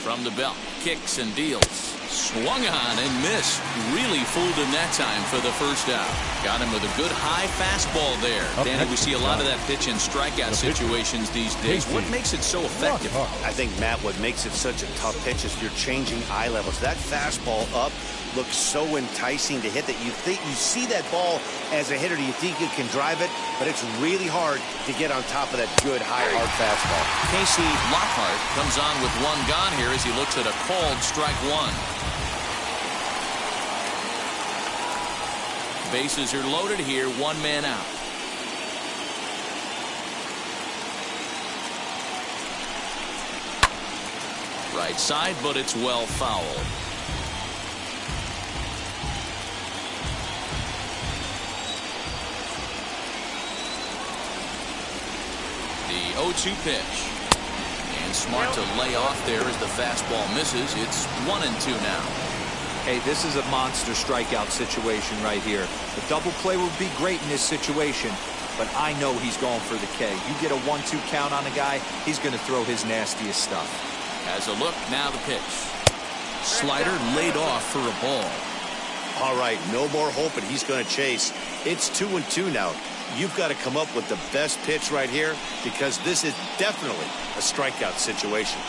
From the belt, kicks and deals. Swung on and missed. Really fooled him that time for the first out. Got him with a good high fastball there. Danny, we see a lot of that pitch in strikeout situations these days. What makes it so effective? I think, Matt, what makes it such a tough pitch is you're changing eye levels. That fastball up looks so enticing to hit that you think you see that ball as a hitter. You think you can drive it, but it's really hard to get on top of that good high hard fastball. Casey Lockhart comes on with one gone here as he looks at a called strike 1. Bases are loaded here, 1 man out. Right side, but it's well fouled. The 0-2 pitch. And smart to lay off there as the fastball misses. It's 1-2 now. Hey, this is a monster strikeout situation right here. A double play would be great in this situation, but I know he's going for the K. You get a 1-2 count on a guy, he's going to throw his nastiest stuff. Has a look, now the pitch. Slider laid off for a ball. All right, no more hoping he's going to chase. It's 2-2 now. You've got to come up with the best pitch right here, because this is definitely a strikeout situation.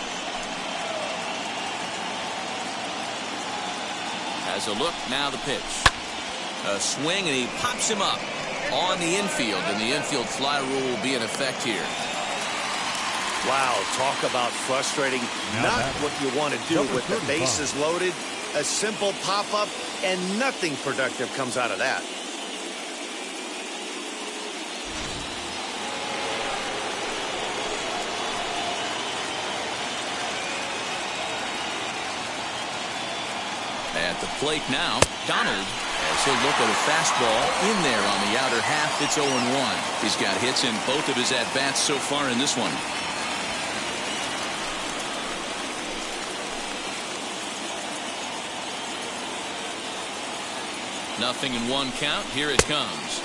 Has a look, now the pitch. A swing, and he pops him up on the infield, and the infield fly rule will be in effect here. Wow, talk about frustrating. Not what you want to do with the bases loaded. A simple pop-up, and nothing productive comes out of that. At the plate now, Donald has a look at a fastball in there on the outer half. It's 0-1. He's got hits in both of his at-bats so far in this one. Nothing in 1 count. Here it comes.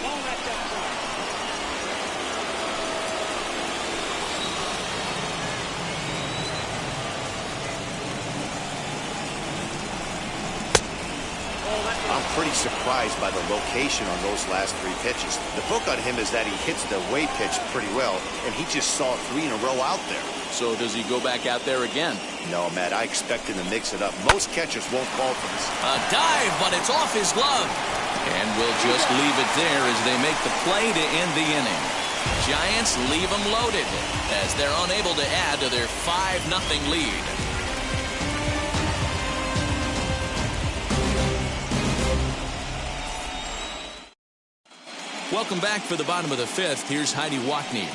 I'm pretty surprised by the location on those last 3 pitches. The book on him is that he hits the away pitch pretty well, and he just saw 3 in a row out there. So does he go back out there again? No, Matt, I expect him to mix it up. Most catchers won't call for this. A dive, but it's off his glove. And we'll just leave it there as they make the play to end the inning. Giants leave them loaded as they're unable to add to their 5-0 lead. Welcome back for the bottom of the 5th. Here's Heidi Watney.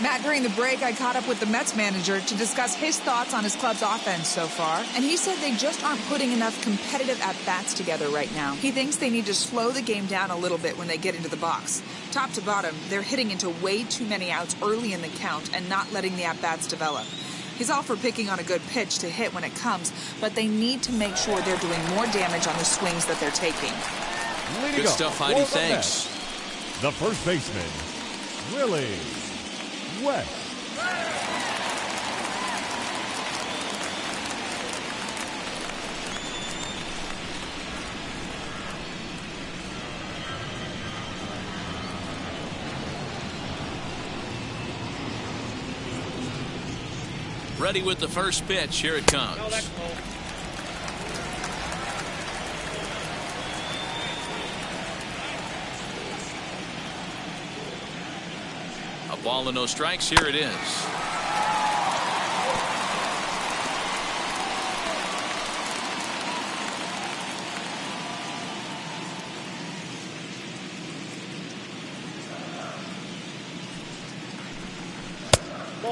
Matt, during the break, I caught up with the Mets manager to discuss his thoughts on his club's offense so far, and he said they just aren't putting enough competitive at-bats together right now. He thinks they need to slow the game down a little bit when they get into the box. Top to bottom, they're hitting into way too many outs early in the count and not letting the at-bats develop. He's all for picking on a good pitch to hit when it comes, but they need to make sure they're doing more damage on the swings that they're taking. Good stuff, Heidi. Thanks. The first baseman, Willie West. Ready with the first pitch. Here it comes. No, that's cool. A ball and no strikes. Here it is.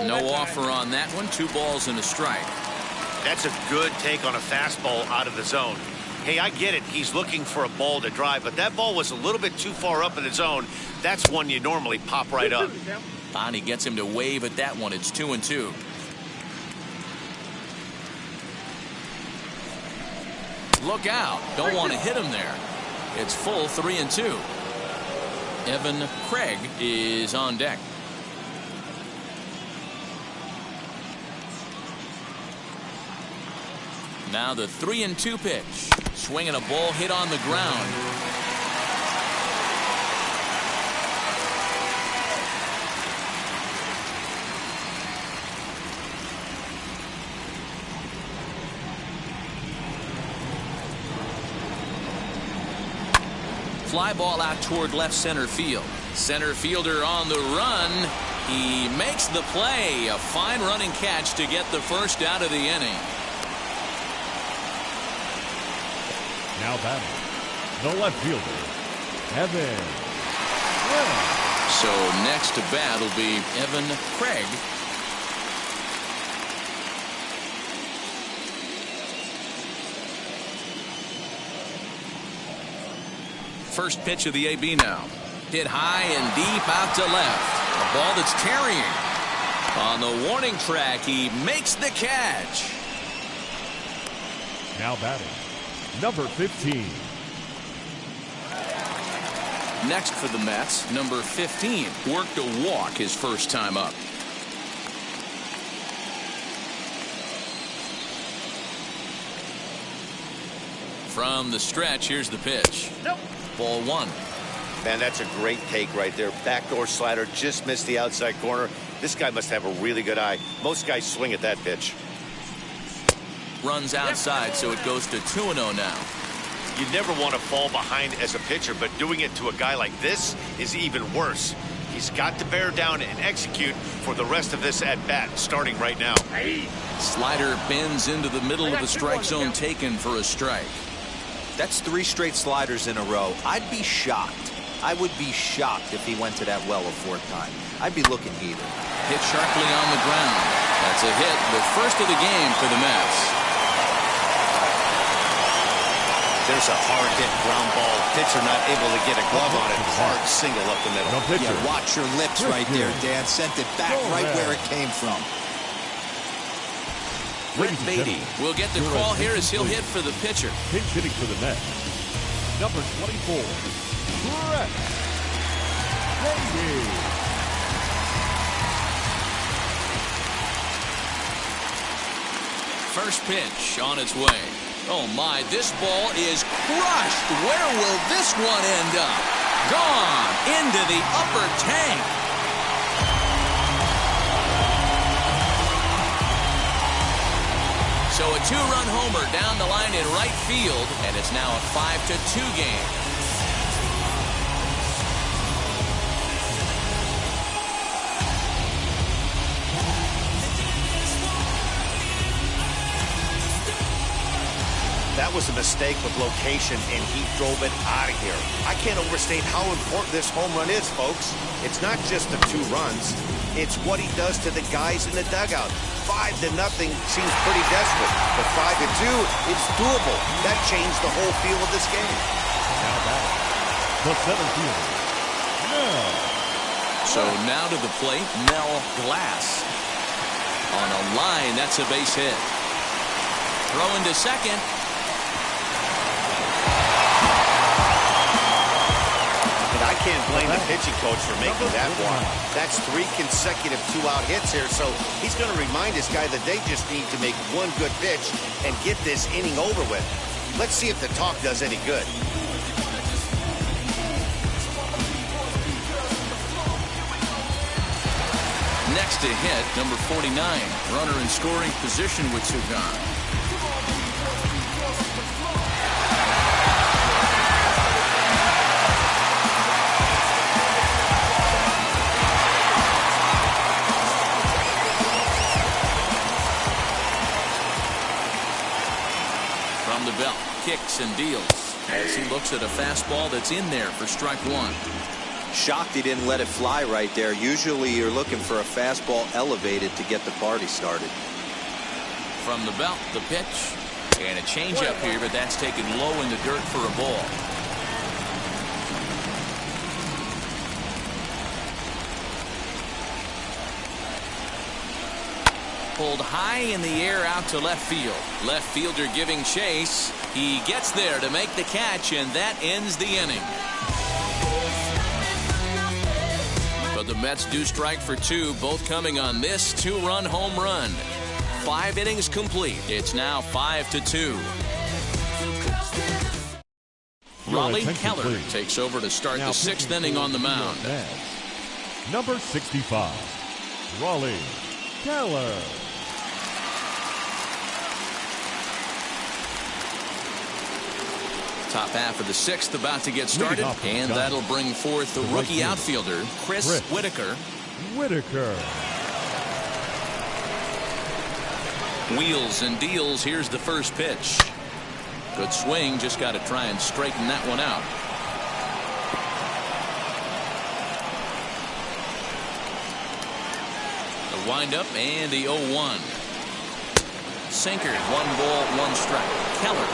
No offer on that one. 2 balls and a strike. That's a good take on a fastball out of the zone. Hey, I get it. He's looking for a ball to drive, but that ball was a little bit too far up in the zone. That's one you normally pop right up. Bonnie gets him to wave at that one. It's 2-2. Look out. Don't want to hit him there. It's full 3-2. Evan Craig is on deck. Now the 3-2 pitch. Swinging a ball hit on the ground. Fly ball out toward left center field. Center fielder on the run. He makes the play. A fine running catch to get the first out of the inning. Now batting, the left fielder, Evan Craig. So next to bat will be Evan Craig. First pitch of the AB now. Hit high and deep out to left. A ball that's carrying. On the warning track, he makes the catch. Now batting, number 15. Next for the Mets, number 15 worked a walk his first time up. From the stretch, here's the pitch. Nope. Ball 1. Man, that's a great take right there. Backdoor slider, just missed the outside corner. This guy must have a really good eye. Most guys swing at that pitch. Runs outside, so it goes to 2-0 now. You never want to fall behind as a pitcher, but doing it to a guy like this is even worse. He's got to bear down and execute for the rest of this at-bat, starting right now. Slider bends into the middle of the strike zone, taken for a strike. That's 3 straight sliders in a row. I'd be shocked. I would be shocked if he went to that well a 4th time. I'd be looking heated. Hit sharply on the ground. That's a hit, the first of the game for the Mets. There's a hard hit ground ball. Pitcher not able to get a glove on it. Hard single up the middle. Yeah, watch your lips right there, Dan. Sent it back right where it came from. Brett Beatty will get the call here as he'll hit for the pitcher. Pinch hitting for the Mets, number 24, Brett Beatty. First pitch on its way. Oh my, this ball is crushed. Where will this one end up? Gone into the upper tank. So a 2-run homer down the line in right field, and it's now a 5-2 game. That was a mistake with location, and he drove it out of here. I can't overstate how important this home run is, folks. It's not just the 2 runs. It's what he does to the guys in the dugout. 5-0 seems pretty desperate, but 5-2, it's doable. That changed the whole feel of this game. Now back, the 7th fielder, Mel. So now to the plate, Mel Glass. On a line, that's a base hit. Throwing to second. And I can't blame the pitching coach for making that walk. That's 3 consecutive 2-out hits here, so he's going to remind this guy that they just need to make one good pitch and get this inning over with. Let's see if the talk does any good. Next to hit, number 49. Runner in scoring position with 2 gone. From the belt, kicks and deals as he looks at a fastball that's in there for strike 1. Shocked he didn't let it fly right there. Usually you're looking for a fastball elevated to get the party started. From the belt, the pitch. And a changeup here, but that's taken low in the dirt for a ball. Pulled high in the air out to left field. Left fielder giving chase. He gets there to make the catch, and that ends the inning. But the Mets do strike for 2, both coming on this 2-run home run. 5 innings complete. It's now 5-2. Raleigh Keller takes over to start the 6th inning on the mound. Number 65, Raleigh Keller. Top half of the 6th about to get started, and that'll bring forth the rookie outfielder, Chris Whitaker. Wheels and deals. Here's the first pitch. Good swing. Just got to try and straighten that one out. The windup and the 0-1. Sinker. 1 ball, 1 strike. Keller,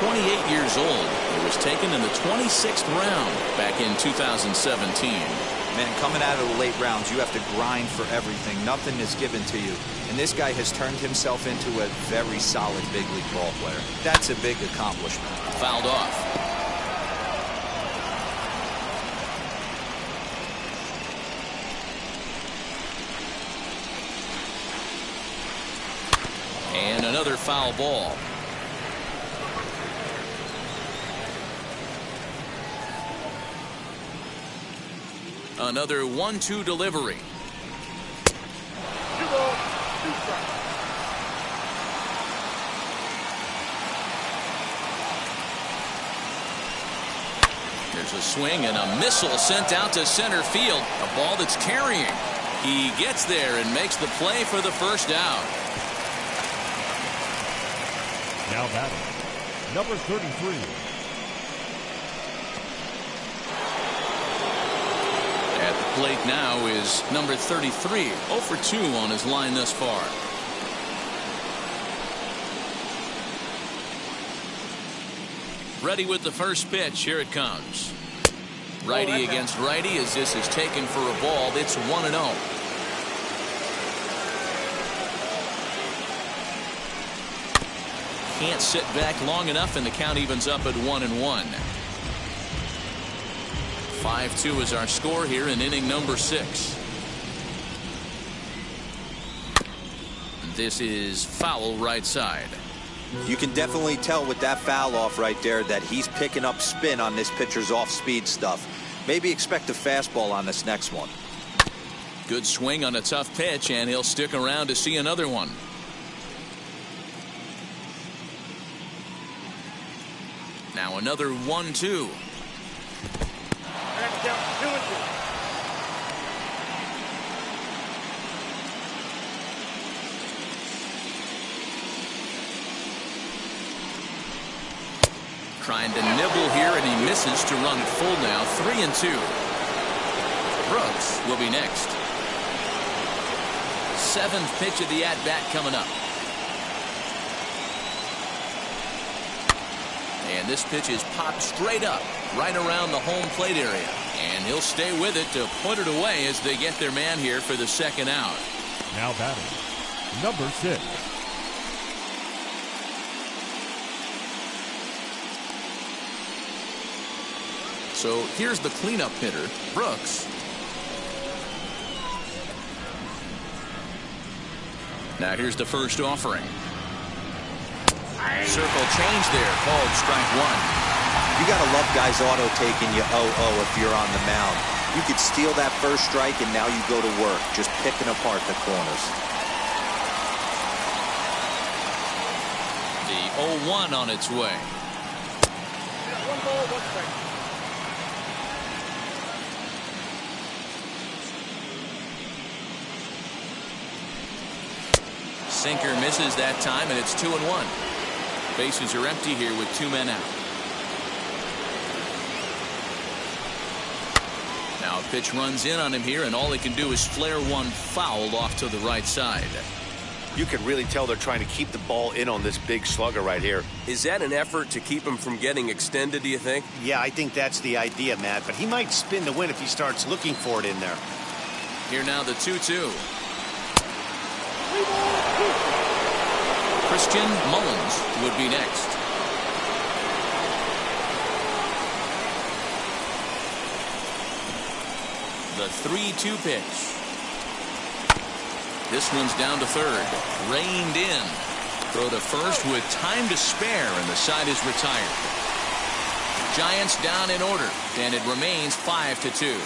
28 years old. He was taken in the 26th round back in 2017. Man, coming out of the late rounds, you have to grind for everything. Nothing is given to you. And this guy has turned himself into a very solid big league ball player. That's a big accomplishment. Fouled off. And another foul ball. Another 1-2 delivery. 2 balls, 2 strikes. There's a swing and a missile sent out to center field. A ball that's carrying. He gets there and makes the play for the first out. Now batting, number 33. At the plate now is number 33. 0 for 2 on his line thus far. Ready with the first pitch. Here it comes. Righty against righty as this is taken for a ball. It's 1-0. Can't sit back long enough, and the count evens up at 1-1. 5-2 is our score here in inning number 6. This is foul right side. You can definitely tell with that foul off right there that he's picking up spin on this pitcher's off-speed stuff. Maybe expect a fastball on this next one. Good swing on a tough pitch, and he'll stick around to see another one. Now another 1-2. And count 2-2. Trying to nibble here, and he misses to run it full now. 3-2. Brooks will be next. 7th pitch of the at-bat coming up. And this pitch is popped straight up, right around the home plate area. And he'll stay with it to put it away as they get their man here for the second out. Now batting, number 6. So here's the cleanup hitter, Brooks. Now here's the first offering. Circle change there, called strike one. You got to love guys auto taking you 0-0 if you're on the mound. You could steal that first strike and now you go to work, just picking apart the corners. The 0-1 on its way. One ball, one strike. Sinker misses that time, and it's 2-1. Bases are empty here with 2 men out. Now a pitch runs in on him here, and all he can do is flare one foul off to the right side. You can really tell they're trying to keep the ball in on this big slugger right here. Is that an effort to keep him from getting extended, do you think? Yeah, I think that's the idea, Matt, but he might spin the win if he starts looking for it in there. Here now the 2-2. Christian Mullins would be next. The 3-2 pitch. This one's down to third. Reined in. Throw to first with time to spare, and the side is retired. Giants down in order, and it remains 5-2.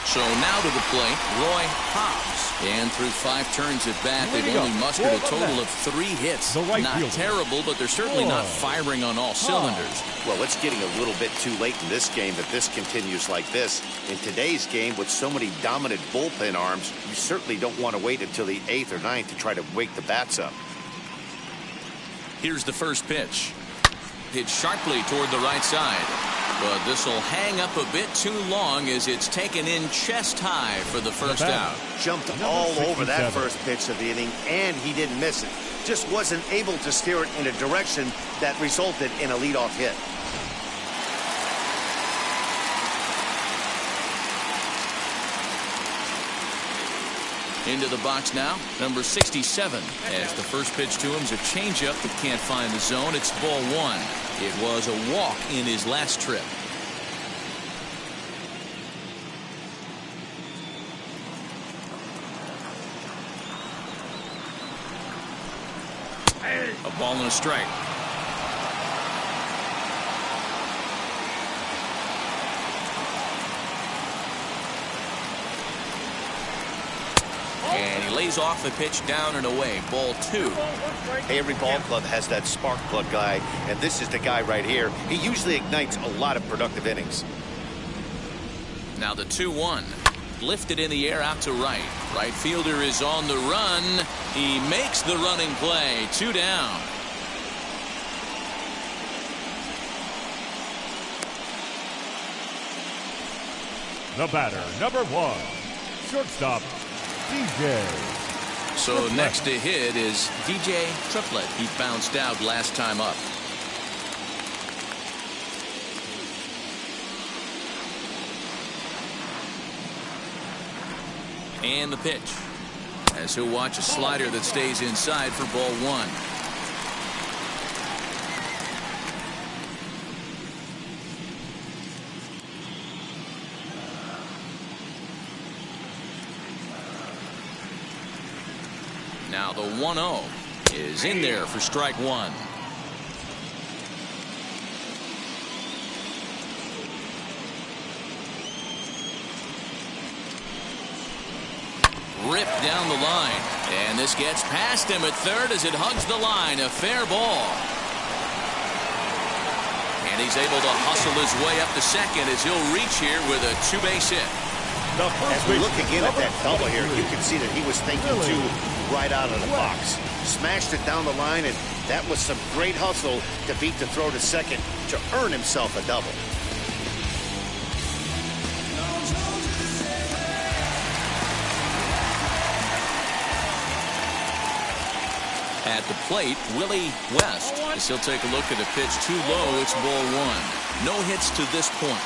So now to the plate, Roy Hobbs. And through 5 turns at bat, they've only mustered a total of 3 hits. Not terrible, but they're certainly not firing on all cylinders. Well, it's getting a little bit too late in this game if this continues like this. In today's game, with so many dominant bullpen arms, you certainly don't want to wait until the 8th or 9th to try to wake the bats up. Here's the first pitch. Hit sharply toward the right side. But this will hang up a bit too long as it's taken in chest high for the first out. Jumped all over that first pitch of the inning, and he didn't miss it. Just wasn't able to steer it in a direction that resulted in a leadoff hit. Into the box now, number 67. As the first pitch to him is a changeup that can't find the zone. It's ball 1. It was a walk in his last trip. A ball and a strike. And he lays off the pitch down and away. Ball 2. Hey, every ball club has that spark plug guy, and this is the guy right here. He usually ignites a lot of productive innings. Now the 2-1. Lifted in the air out to right. Right fielder is on the run. He makes the running play. 2 down. The batter, number 1, shortstop, DJ. So next to hit is DJ Triplett. He bounced out last time up. And the pitch. As he'll watch a slider that stays inside for ball 1. Now the 1-0 is in there for strike 1. Ripped down the line, and this gets past him at third as it hugs the line. A fair ball. And he's able to hustle his way up to second as he'll reach here with a 2-base hit. As we look again at that double here, you can see that he was thinking too right out of the box. Smashed it down the line, and that was some great hustle to beat the throw to second to earn himself a double. At the plate, Willie West, as he'll take a look at a pitch too low. It's ball 1. No hits to this point.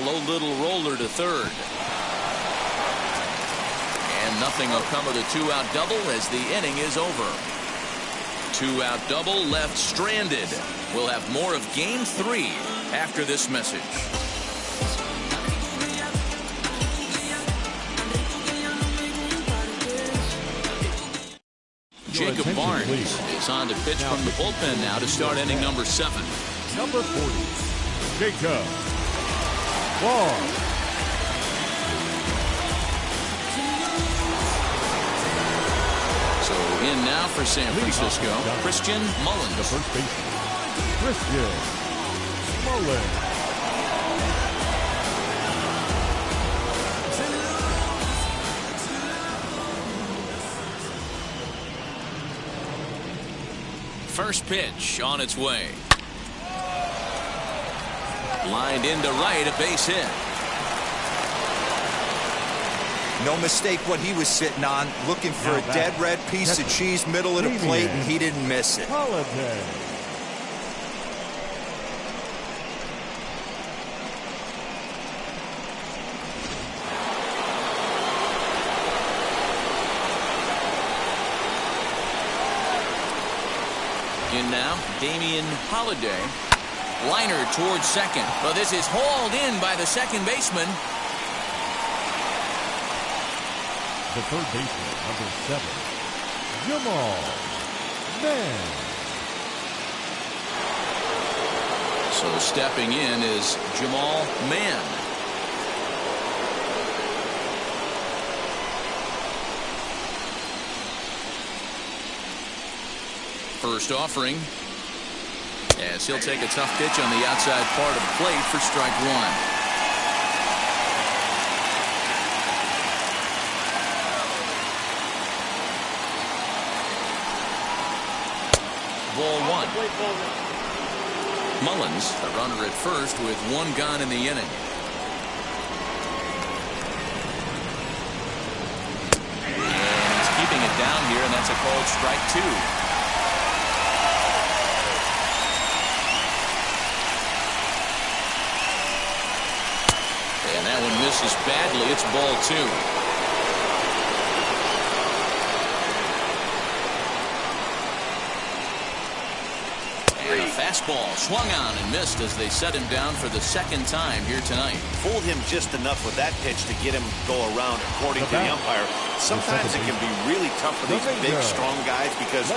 slow little roller to third. And nothing will come of the two-out double as the inning is over. Two-out double left stranded. We'll have more of Game 3 after this message. Jacob Barnes is on to pitch from the bullpen now to start inning number 7. Number 40, Jacob Barnes. So in now for San Francisco, Christian Mullins. The first baseman, Christian Mullins. First pitch on its way. Lined into right, a base hit. No mistake what he was sitting on, looking for a dead red piece of cheese middle of the plate, and he didn't miss it. Holiday. In now, Damian Holiday. Liner towards second. But this is hauled in by the second baseman. The third baseman, number 7, Jamal Mann. So stepping in is Jamal Mann. First offering, as he'll take a tough pitch on the outside part of the plate for strike 1. Ball 1. Mullins, the runner at first with 1 gone in the inning. And he's keeping it down here, and that's a called strike 2. And that one misses badly. It's ball 2. And a fastball swung on and missed as they set him down for the second time here tonight. Fooled him just enough with that pitch to get him go around, according to the umpire. Sometimes it can be really tough for these big, strong guys because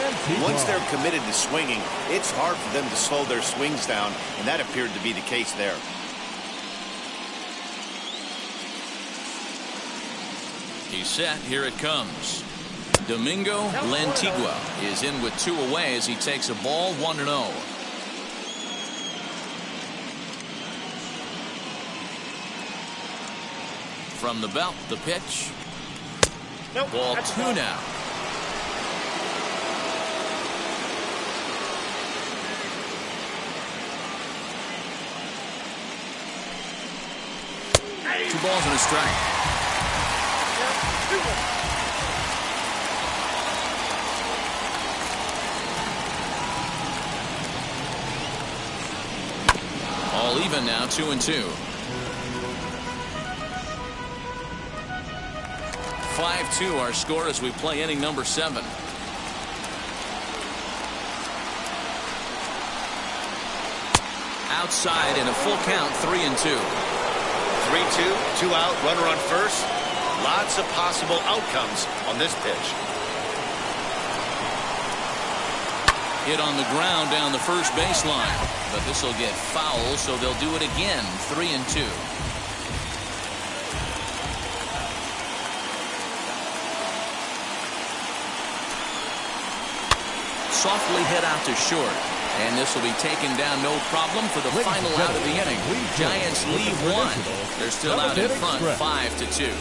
once they're committed to swinging, it's hard for them to slow their swings down, and that appeared to be the case there. He's set. Here it comes. Domingo Lantigua is in with 2 away as he takes a ball 1-0. From the belt, the pitch. Ball 2 now. Two balls and a strike. All even now, 2-2. 5-2 our score as we play inning number 7. Outside in a full count, 3-2. 3-2, 2 out, runner on first. Lots of possible outcomes on this pitch. Hit on the ground down the first baseline, but this will get foul, so they'll do it again. 3-2. Softly hit out to short, and this will be taken down no problem for the final out of the inning. Giants lead 1. They're still out in front, 5-2.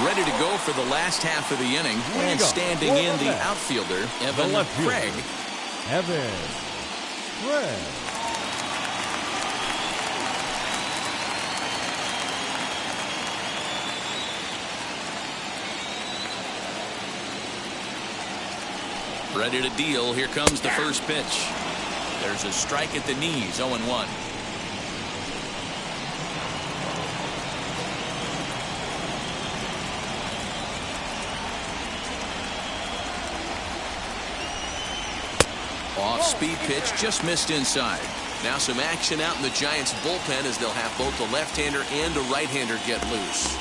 Ready to go for the last half of the inning, and standing in the outfielder, Evan Craig. Evan Craig. Ready to deal. Here comes the first pitch. There's a strike at the knees. 0-1. Off-speed pitch just missed inside. Now some action out in the Giants bullpen as they'll have both the left-hander and a right-hander get loose.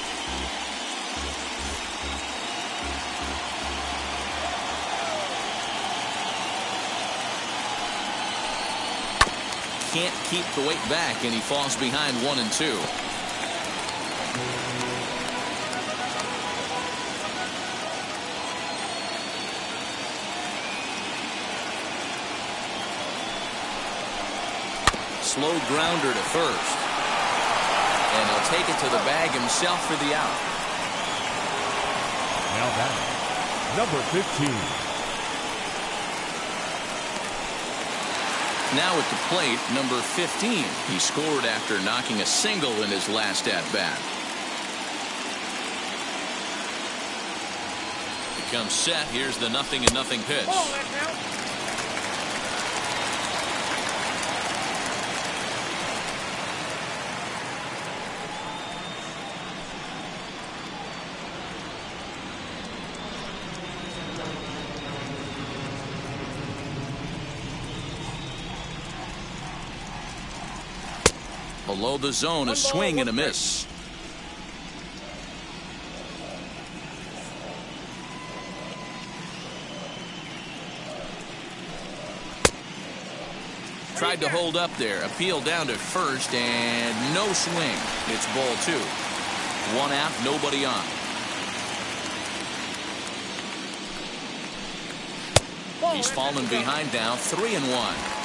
Can't keep the weight back, and he falls behind 1-2. Slow grounder to first. And he'll take it to the bag himself for the out. Now back, number 15. Now at the plate, number 15. He scored after knocking a single in his last at-bat. He comes set. Here's the 0-0 pitch. Below the zone, a swing and a miss. Tried to hold up there. Appeal down to first, and no swing. It's ball 2. 1 out, nobody on. He's fallen behind now, 3-1.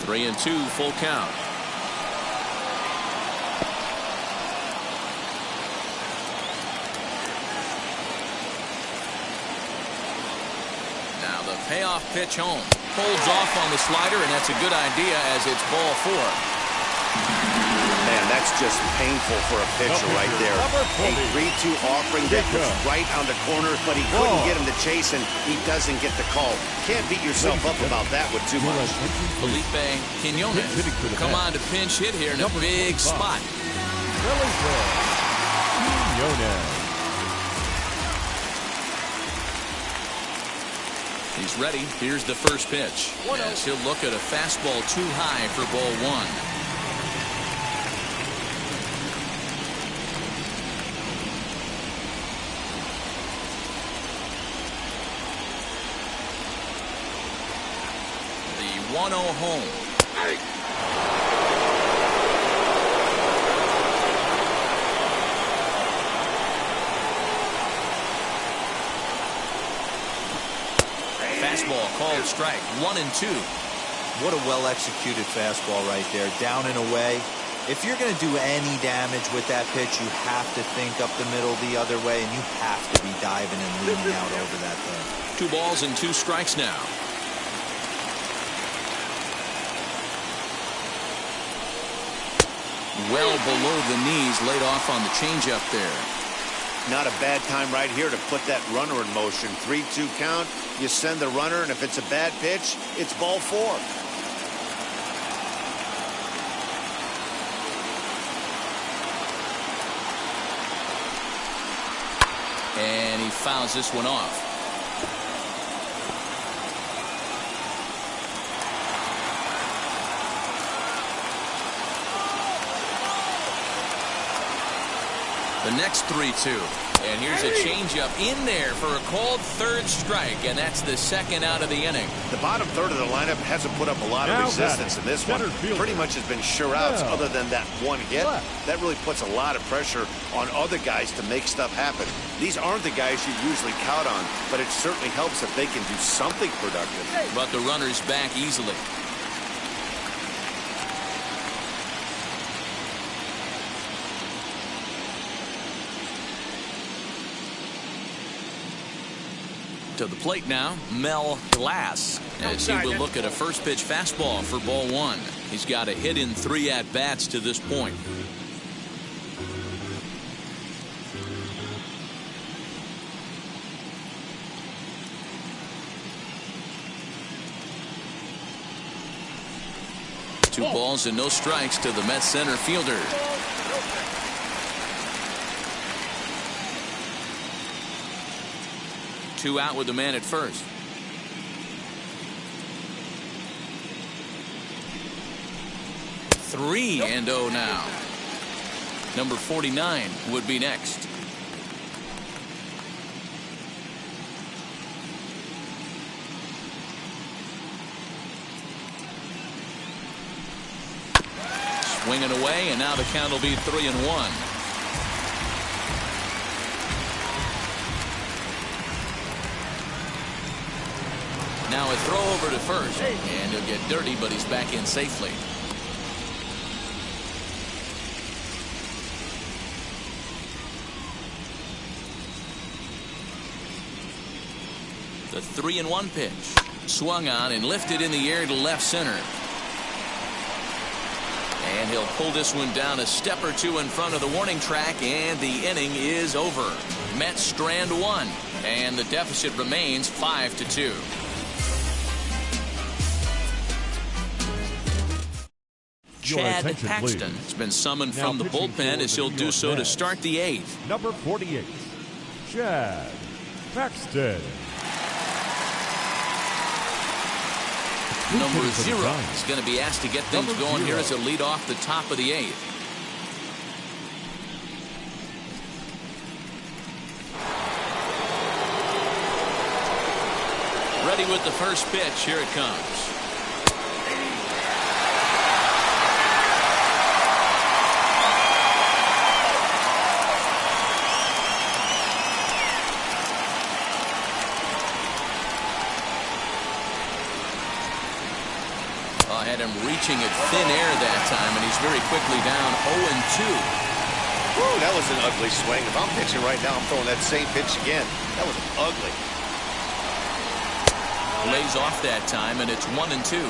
3-2, full count. Now the payoff pitch home. Holds off on the slider, and that's a good idea as it's ball 4. Man, that's just painful for a pitcher right there. A 3-2 offering that was right on the corner, but he couldn't get him to chase, and he doesn't get the call. Can't beat yourself up about that one too much. Felipe Quinones come on to pinch hit here in a big spot. He's ready. Here's the first pitch. As he'll look at a fastball too high for ball 1. The 1-0 home. Fastball called strike. 1-2. What a well-executed fastball right there. Down and away. If you're going to do any damage with that pitch, you have to think up the middle the other way, and you have to be diving and leaning out over that thing. 2 balls and 2 strikes now. Well below the knees, laid off on the changeup there. Not a bad time right here to put that runner in motion. 3-2 count. You send the runner, and if it's a bad pitch, it's ball 4. And he fouls this one off. The next 3-2. And here's a changeup in there for a called 3rd strike, and that's the 2nd out of the inning. The bottom third of the lineup hasn't put up a lot of resistance in this one. Pretty much has been sure outs other than that one hit. That really puts a lot of pressure on other guys to make stuff happen. These aren't the guys you usually count on, but it certainly helps if they can do something productive. But the runner's back easily. To the plate now, Mel Glass, as he will look at a first pitch fastball for ball 1. He's got a hit in 3 at-bats to this point. 2 balls and no strikes to the Mets center fielder. Two out with the man at first. Three and 0 now. Number 49 would be next. Swinging away, and now the count will be 3-1. Now a throw over to first, and he'll get dirty, but he's back in safely. The 3-1 pitch. Swung on and lifted in the air to left center. And he'll pull this one down a step or two in front of the warning track, and the inning is over. Mets strand 1, and the deficit remains 5-2. Chad Paxton has been summoned from the bullpen as he'll do so to start the 8th. Number 48, Chad Paxton. Number 0 is going to be asked to get things going here as a lead off the top of the 8th. Ready with the first pitch. Here it comes. Had him reaching at thin air that time, and he's very quickly down 0-2. Woo, that was an ugly swing. If I'm pitching right now, I'm throwing that same pitch again. That was ugly. Lays off that time, and it's 1-2.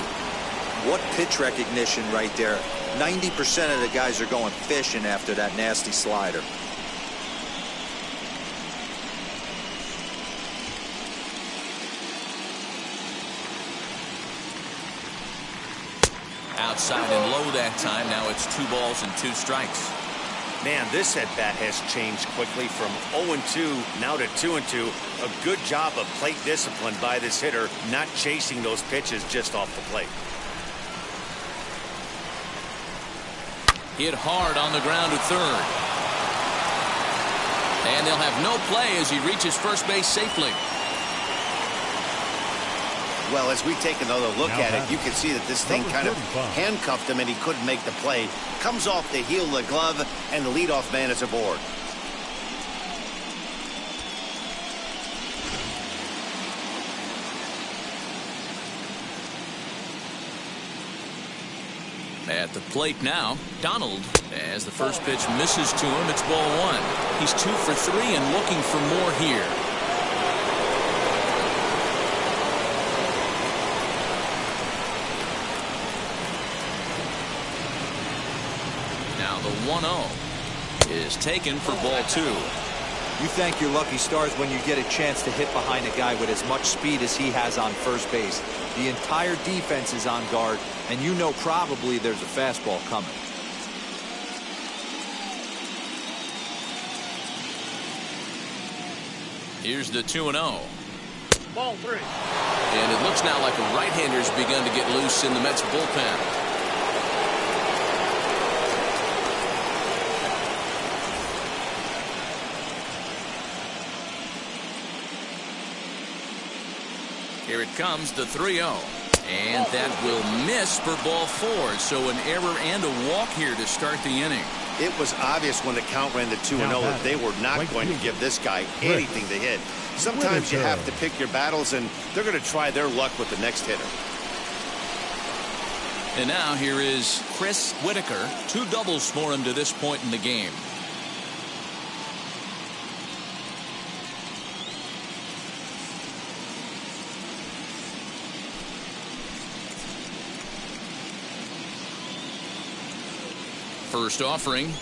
What pitch recognition right there. 90% of the guys are going fishing after that nasty slider. Outside and low that time. Now it's 2 balls and 2 strikes. Man, this at bat has changed quickly from 0-2 now to 2-2. A good job of plate discipline by this hitter, not chasing those pitches just off the plate. Hit hard on the ground at third. And they'll have no play as he reaches first base safely. Well, as we take another look at it, you can see that this thing kind of handcuffed him and he couldn't make the play. Comes off the heel of the glove, and the leadoff man is aboard. At the plate now, Donald, as the first pitch misses to him, it's ball 1. He's 2 for 3 and looking for more here. Now the 1-0 is taken for ball 2. You thank your lucky stars when you get a chance to hit behind a guy with as much speed as he has on first base. The entire defense is on guard, and you know probably there's a fastball coming. Here's the 2-0. Ball 3. And it looks now like a right-hander's begun to get loose in the Mets bullpen. Here it comes, the 3-0. And that will miss for ball 4. So an error and a walk here to start the inning. It was obvious when the count ran to 2-0 that they were not going to give this guy anything to hit. Sometimes you have to pick your battles, and they're going to try their luck with the next hitter. And now here is Chris Whitaker. 2 doubles for him to this point in the game. First offering.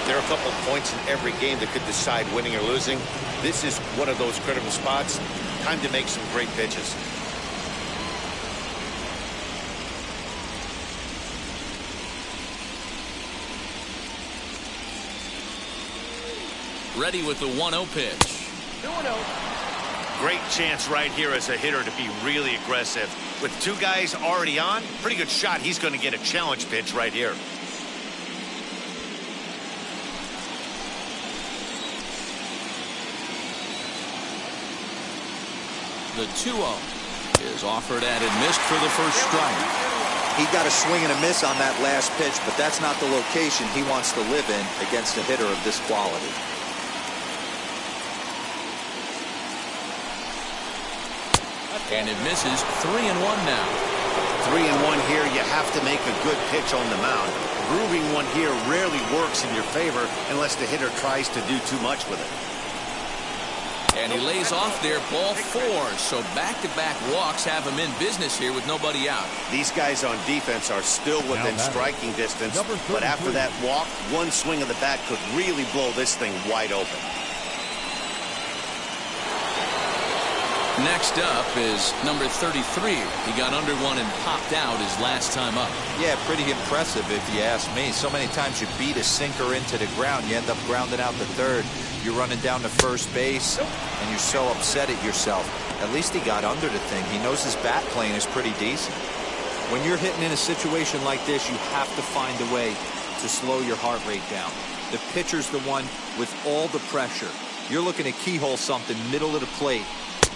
There are a couple of points in every game that could decide winning or losing. This is one of those critical spots. Time to make some great pitches. Ready with the 1-0 pitch. 2-0. Great chance right here as a hitter to be really aggressive. With two guys already on, pretty good shot. He's going to get a challenge pitch right here. The 2-0 is offered at and missed for the first strike. He got a swing and a miss on that last pitch, but that's not the location he wants to live in against a hitter of this quality. And it misses. 3-1 now. 3-1 here. You have to make a good pitch on the mound. Grooving one here rarely works in your favor unless the hitter tries to do too much with it. And he lays off there, ball 4. So back-to-back walks have him in business here with nobody out. These guys on defense are still within striking distance, but after that walk, one swing of the bat could really blow this thing wide open. Next up is number 33. He got under one and popped out his last time up. Yeah, pretty impressive if you ask me. So many times you beat a sinker into the ground, you end up grounding out the third. You're running down to first base, and you're so upset at yourself. At least he got under the thing. He knows his bat plane is pretty decent. When you're hitting in a situation like this, you have to find a way to slow your heart rate down. The pitcher's the one with all the pressure. You're looking to keyhole something middle of the plate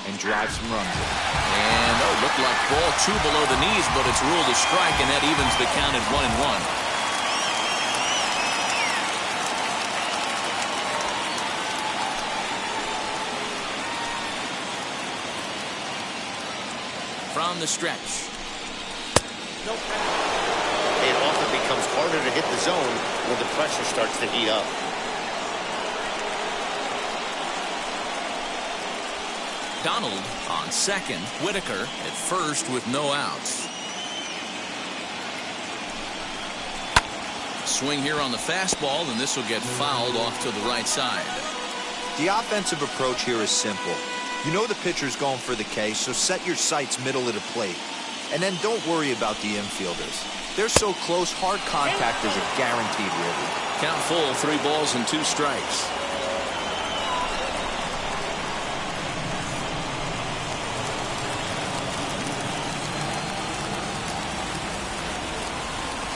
and drive some runs in. And it looked like ball 2 below the knees, but it's ruled a strike, and that evens the count at 1-1. From the stretch. It often becomes harder to hit the zone when the pressure starts to heat up. Donald on second. Whitaker at first with no outs. Swing here on the fastball, and this will get fouled off to the right side. The offensive approach here is simple. You know the pitcher's going for the K, so set your sights middle of the plate. And then don't worry about the infielders. They're so close, hard contact is a guaranteed ribby. Count full, 3 balls and 2 strikes.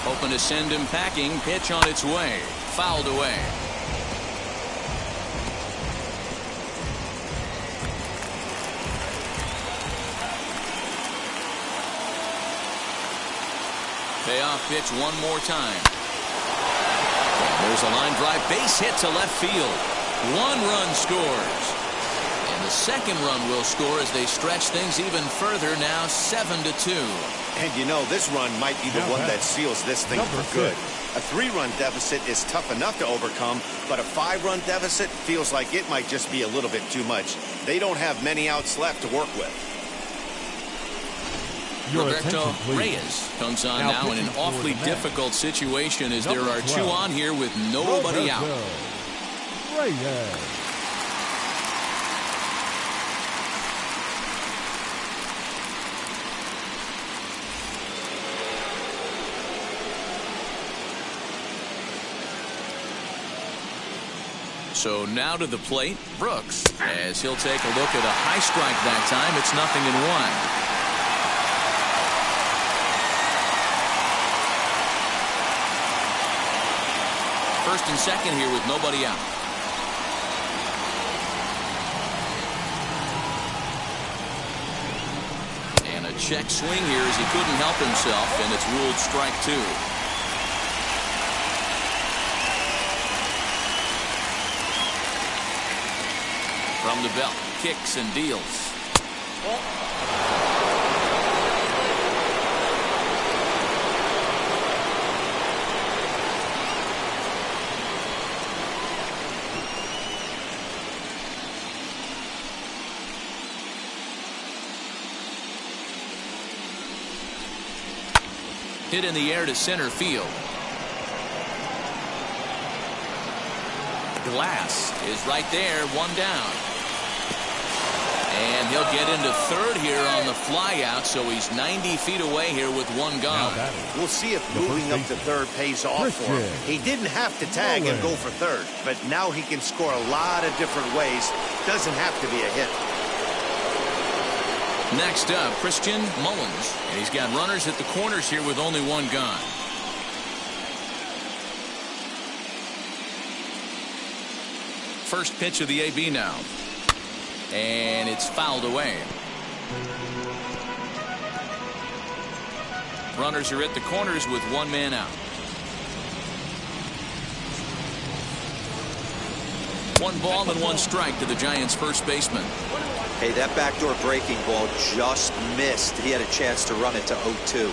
Hoping to send him packing. Pitch on its way. Fouled away. Payoff pitch one more time. And there's a line drive base hit to left field. 1 run scores. And the second run will score as they stretch things even further, now 7-2. And you know, this run might be the one that seals this thing for good. A 3-run deficit is tough enough to overcome, but a 5-run deficit feels like it might just be a little bit too much. They don't have many outs left to work with. Roberto Reyes comes on now in an awfully difficult situation as there are 2 on here with nobody out. Reyes. So now to the plate, Brooks, as he'll take a look at a high strike that time. It's 0-1. First and second here with nobody out. And a check swing here as he couldn't help himself, and it's ruled strike 2. From the belt, kicks and deals. Hit in the air to center field. Glass is right there, 1 down. And he'll get into third here on the flyout, so he's 90 feet away here with one gone. We'll see if moving up to third pays off for him. He didn't have to tag and go for third, but now he can score a lot of different ways. Doesn't have to be a hit. Next up, Christian Mullins. And he's got runners at the corners here with only one gone. First pitch of the AB now. And it's fouled away. Runners are at the corners with one man out. One ball and one strike to the Giants' first baseman. Hey, that backdoor breaking ball just missed. He had a chance to run it to 0-2.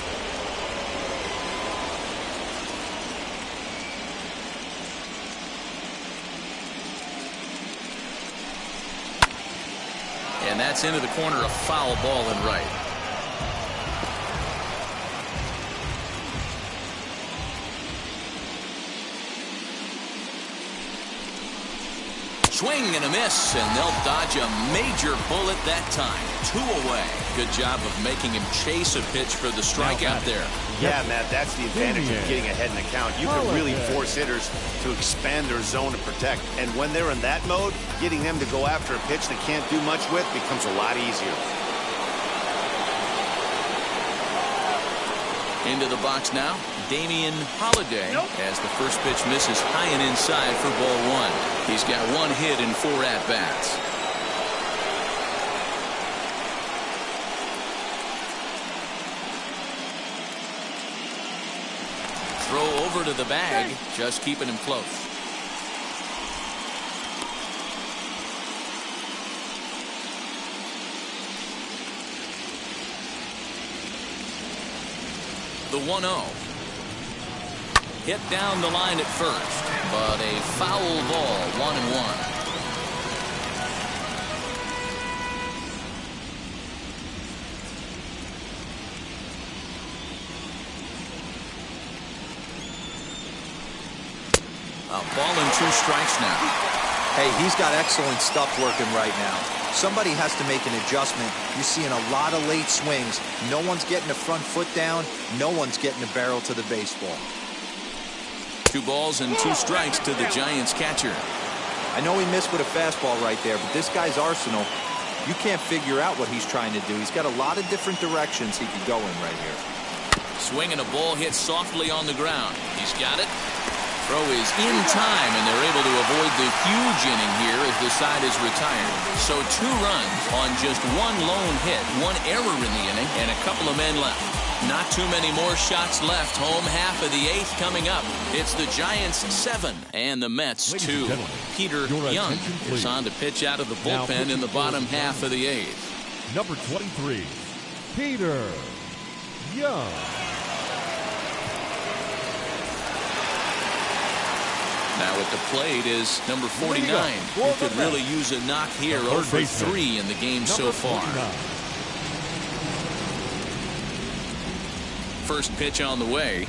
And that's into the corner, a foul ball and right. Swing and a miss, and they'll dodge a major bullet that time. 2 away. Good job of making him chase a pitch for the strikeout there. Yeah, Matt, that's the advantage of getting ahead in the count. You can really force hitters to expand their zone and protect. And when they're in that mode, getting them to go after a pitch they can't do much with becomes a lot easier. Into the box now, Damian Holiday, as the first pitch misses high and inside for ball one. He's got one hit in 4 at-bats. Throw over to the bag, just keeping him close. The 1-0. Hit down the line at first, but a foul ball, 1-1. A ball and 2 strikes now. Hey, he's got excellent stuff working right now. Somebody has to make an adjustment. You're seeing a lot of late swings. No one's getting the front foot down. No one's getting the barrel to the baseball. 2 balls and 2 strikes to the Giants catcher. I know he missed with a fastball right there, but this guy's arsenal, you can't figure out what he's trying to do. He's got a lot of different directions he could go in right here. Swing and a ball hit softly on the ground. He's got it. Throw is in time, and they're able to avoid the huge inning here as the side is retired. So 2 runs on just 1 lone hit, 1 error in the inning, and a couple of men left. Not too many more shots left. Home half of the 8th coming up. It's the Giants 7 and the Mets 2. Peter Young is on to pitch out of the bullpen in the bottom half of the 8th. Number 23, Peter Young. Now at the plate is number 49, who could really use a knock here. 0 for 3 in the game so far. First pitch on the way,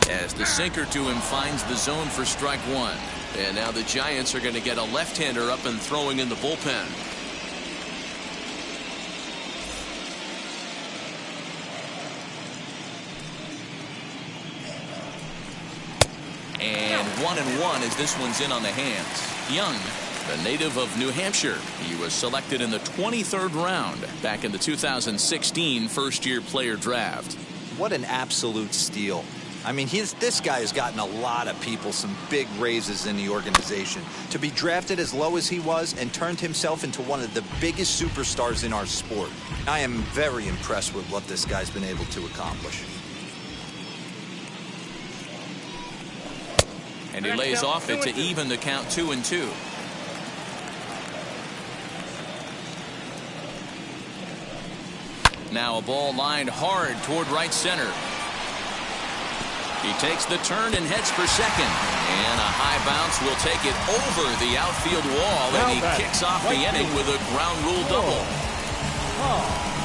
as the sinker to him finds the zone for strike 1. And now the Giants are going to get a left-hander up and throwing in the bullpen. And 1-1 as this one's in on the hands. Young, the native of New Hampshire. He was selected in the 23rd round back in the 2016 first-year player draft. What an absolute steal. I mean, this guy has gotten a lot of people some big raises in the organization. To be drafted as low as he was and turned himself into one of the biggest superstars in our sport. I am very impressed with what this guy's been able to accomplish. And he lays off it to even the count 2-2. Now a ball lined hard toward right center. He takes the turn and heads for second. And a high bounce will take it over the outfield wall. And he kicks off the inning with a ground rule double.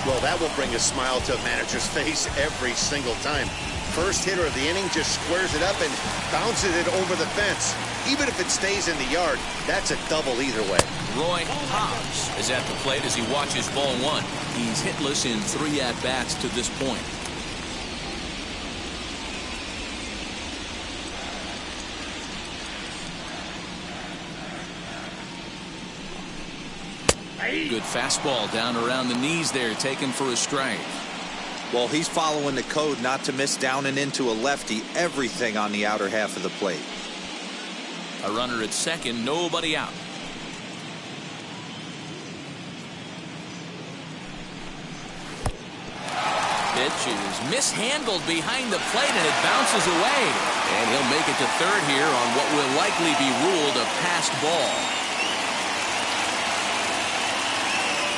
Well, that will bring a smile to a manager's face every single time. First hitter of the inning just squares it up and bounces it over the fence. Even if it stays in the yard, that's a double either way. Roy Hobbs is at the plate as he watches ball one. He's hitless in 3 at-bats to this point. Good fastball down around the knees there, taken for a strike. Well, he's following the code not to miss down and into a lefty. Everything on the outer half of the plate. A runner at second, nobody out. Pitch is mishandled behind the plate and it bounces away. And he'll make it to third here on what will likely be ruled a passed ball.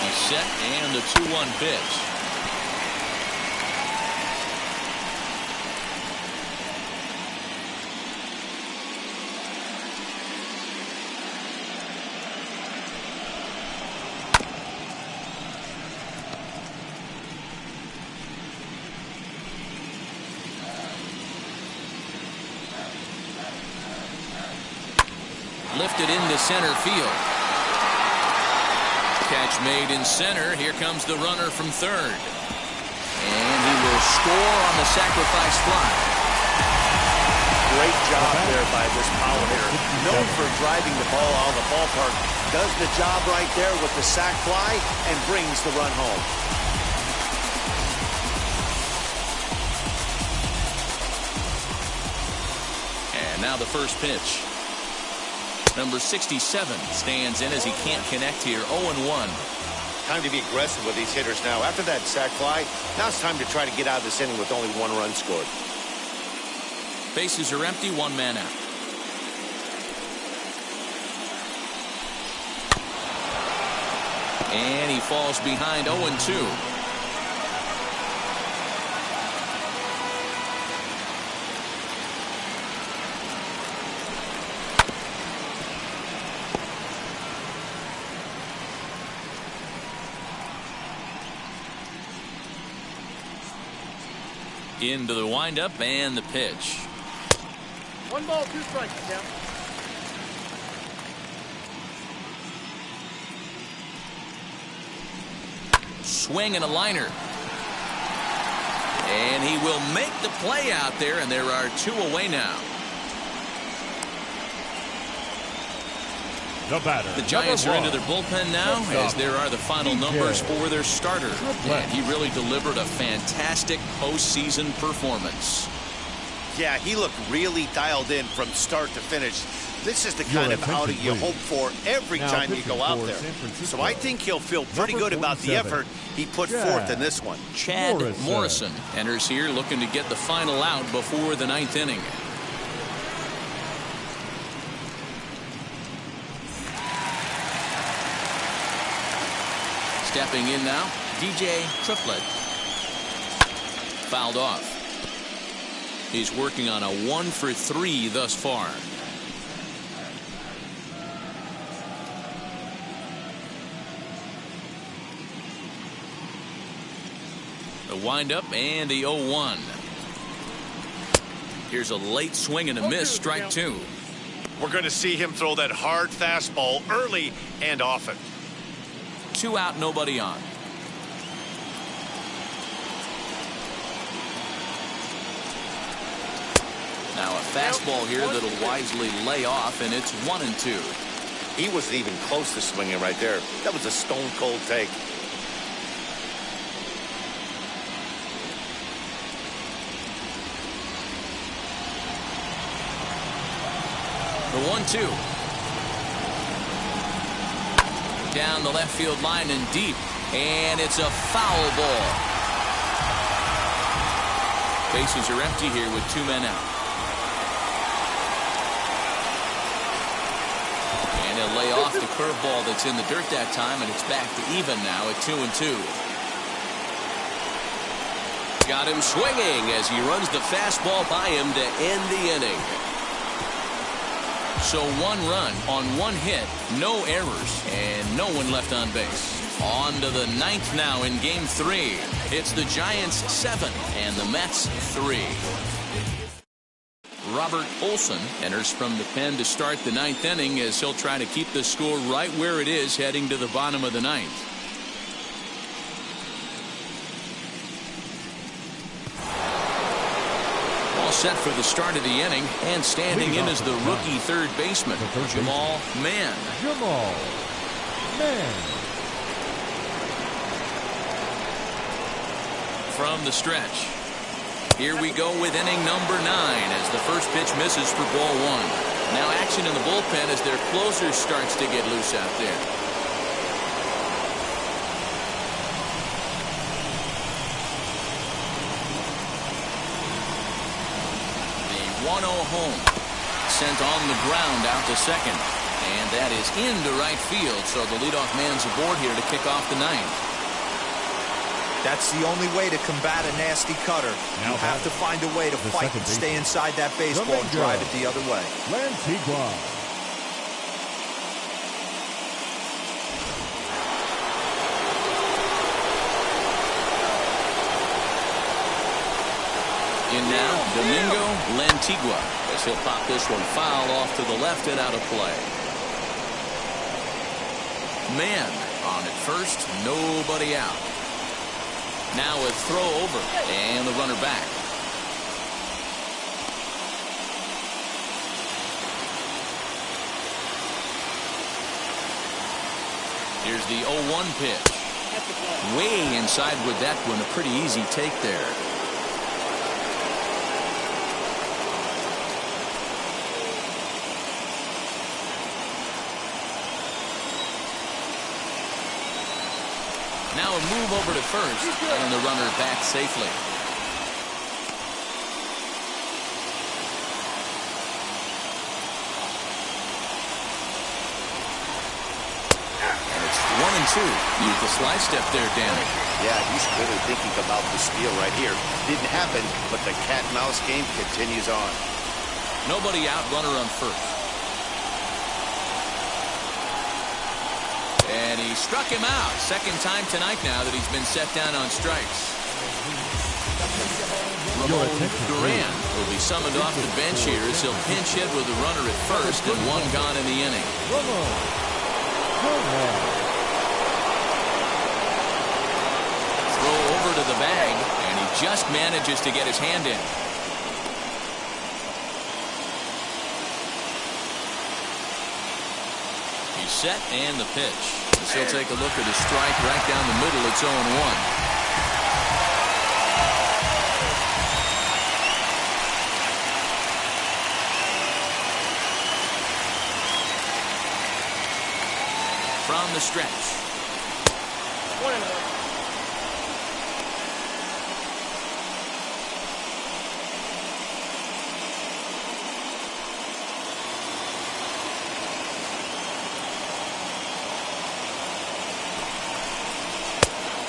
He's set and the 2-1 pitch. Lifted into center field. Catch made in center. Here comes the runner from third. And he will score on the sacrifice fly. Great job there by this power hitter. Known for driving the ball out of the ballpark. Does the job right there with the sac fly and brings the run home. And now the first pitch. Number 67 stands in as he can't connect here. 0-1. Time to be aggressive with these hitters now. After that sac fly, now it's time to try to get out of this inning with only 1 run scored. Bases are empty, 1 man out. And he falls behind 0-2. Into the windup and the pitch. 1 ball, 2 strikes, Tim. Swing and a liner. And he will make the play out there, and there are 2 away now. The batter. The Giants are into their bullpen now, as there are the final numbers for their starter. And he really delivered a fantastic postseason performance. Yeah, he looked really dialed in from start to finish. This is the kind of outing you hope for every time you go out there. So I think he'll feel pretty good about the effort he put forth in this one. Chad Morrison enters here looking to get the final out before the 9th inning. Stepping in now, DJ Triplett. Fouled off. He's working on a 1-for-3 thus far. The windup and the 0-1. Here's a late swing and a miss, strike 2. We're going to see him throw that hard fastball early and often. 2 out, nobody on. Now a fastball here that'll wisely lay off, and it's 1-2. He wasn't even close to swinging right there. That was a stone-cold take. The 1-2. Down the left field line and deep, and it's a foul ball. Bases are empty here with 2 men out. And he'll lay off the curveball that's in the dirt that time, and it's back to even now at 2-2. Got him swinging as he runs the fastball by him to end the inning. So 1 run on 1 hit, no errors, and no one left on base. On to the 9th now in Game 3. It's the Giants 7 and the Mets 3. Robert Olson enters from the pen to start the ninth inning as he'll try to keep the score right where it is heading to the bottom of the ninth. All set for the start of the inning, and standing in is the rookie third baseman, Jamal Mann. Jamal Mann. From the stretch. Here we go with inning number 9 as the first pitch misses for ball 1. Now action in the bullpen as their closer starts to get loose out there. The 1-0 home. Sent on the ground out to second. And that is into right field, so the leadoff man's aboard here to kick off the ninth. That's the only way to combat a nasty cutter. Now you have to find a way to fight and stay inside that baseball and drive it the other way. Lantigua. In now, Domingo Lantigua, as he'll pop this one foul off to the left and out of play. Man on at first, nobody out. Now a throw over, and the runner back. Here's the 0-1 pitch. Way inside with that one, a pretty easy take there. Now a move over to first, and the runner back safely. And it's 1-2. Use the slide step there, Dan. Yeah, he's clearly thinking about the steal right here. Didn't happen, but the cat-and-mouse game continues on. Nobody out, runner on first. And he struck him out. Second time tonight now that he's been set down on strikes. Ramon Duran will be summoned off the bench here as he'll pinch hit with a runner at first and one gone in the inning. Throw over to the bag, and he just manages to get his hand in. Set and the pitch. So he'll take a look at his strike right down the middle. It's 0-1. From the stretch. 1-1.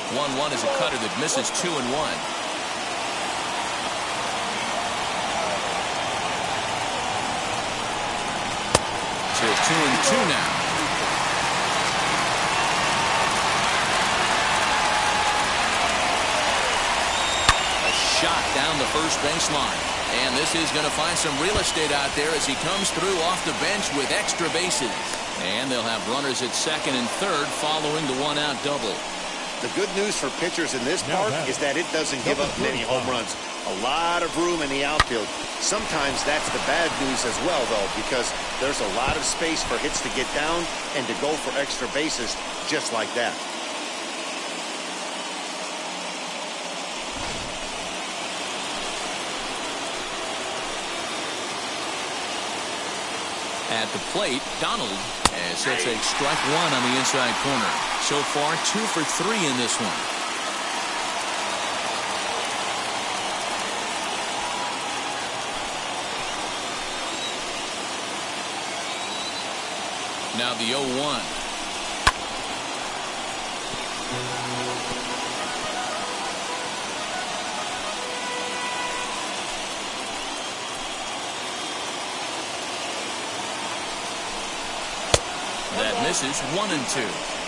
1-1 is a cutter that misses 2-1. To 2-2 now. A shot down the first baseline. And this is going to find some real estate out there as he comes through off the bench with extra bases. And they'll have runners at second and third following the one-out double. The good news for pitchers in this park is that it doesn't give up many home runs. A lot of room in the outfield. Sometimes that's the bad news as well, though, because there's a lot of space for hits to get down and to go for extra bases just like that. At the plate, Donald as he'll take strike one on the inside corner. So far, 2 for 3 in this one. Now the 0-1. That misses 1-2.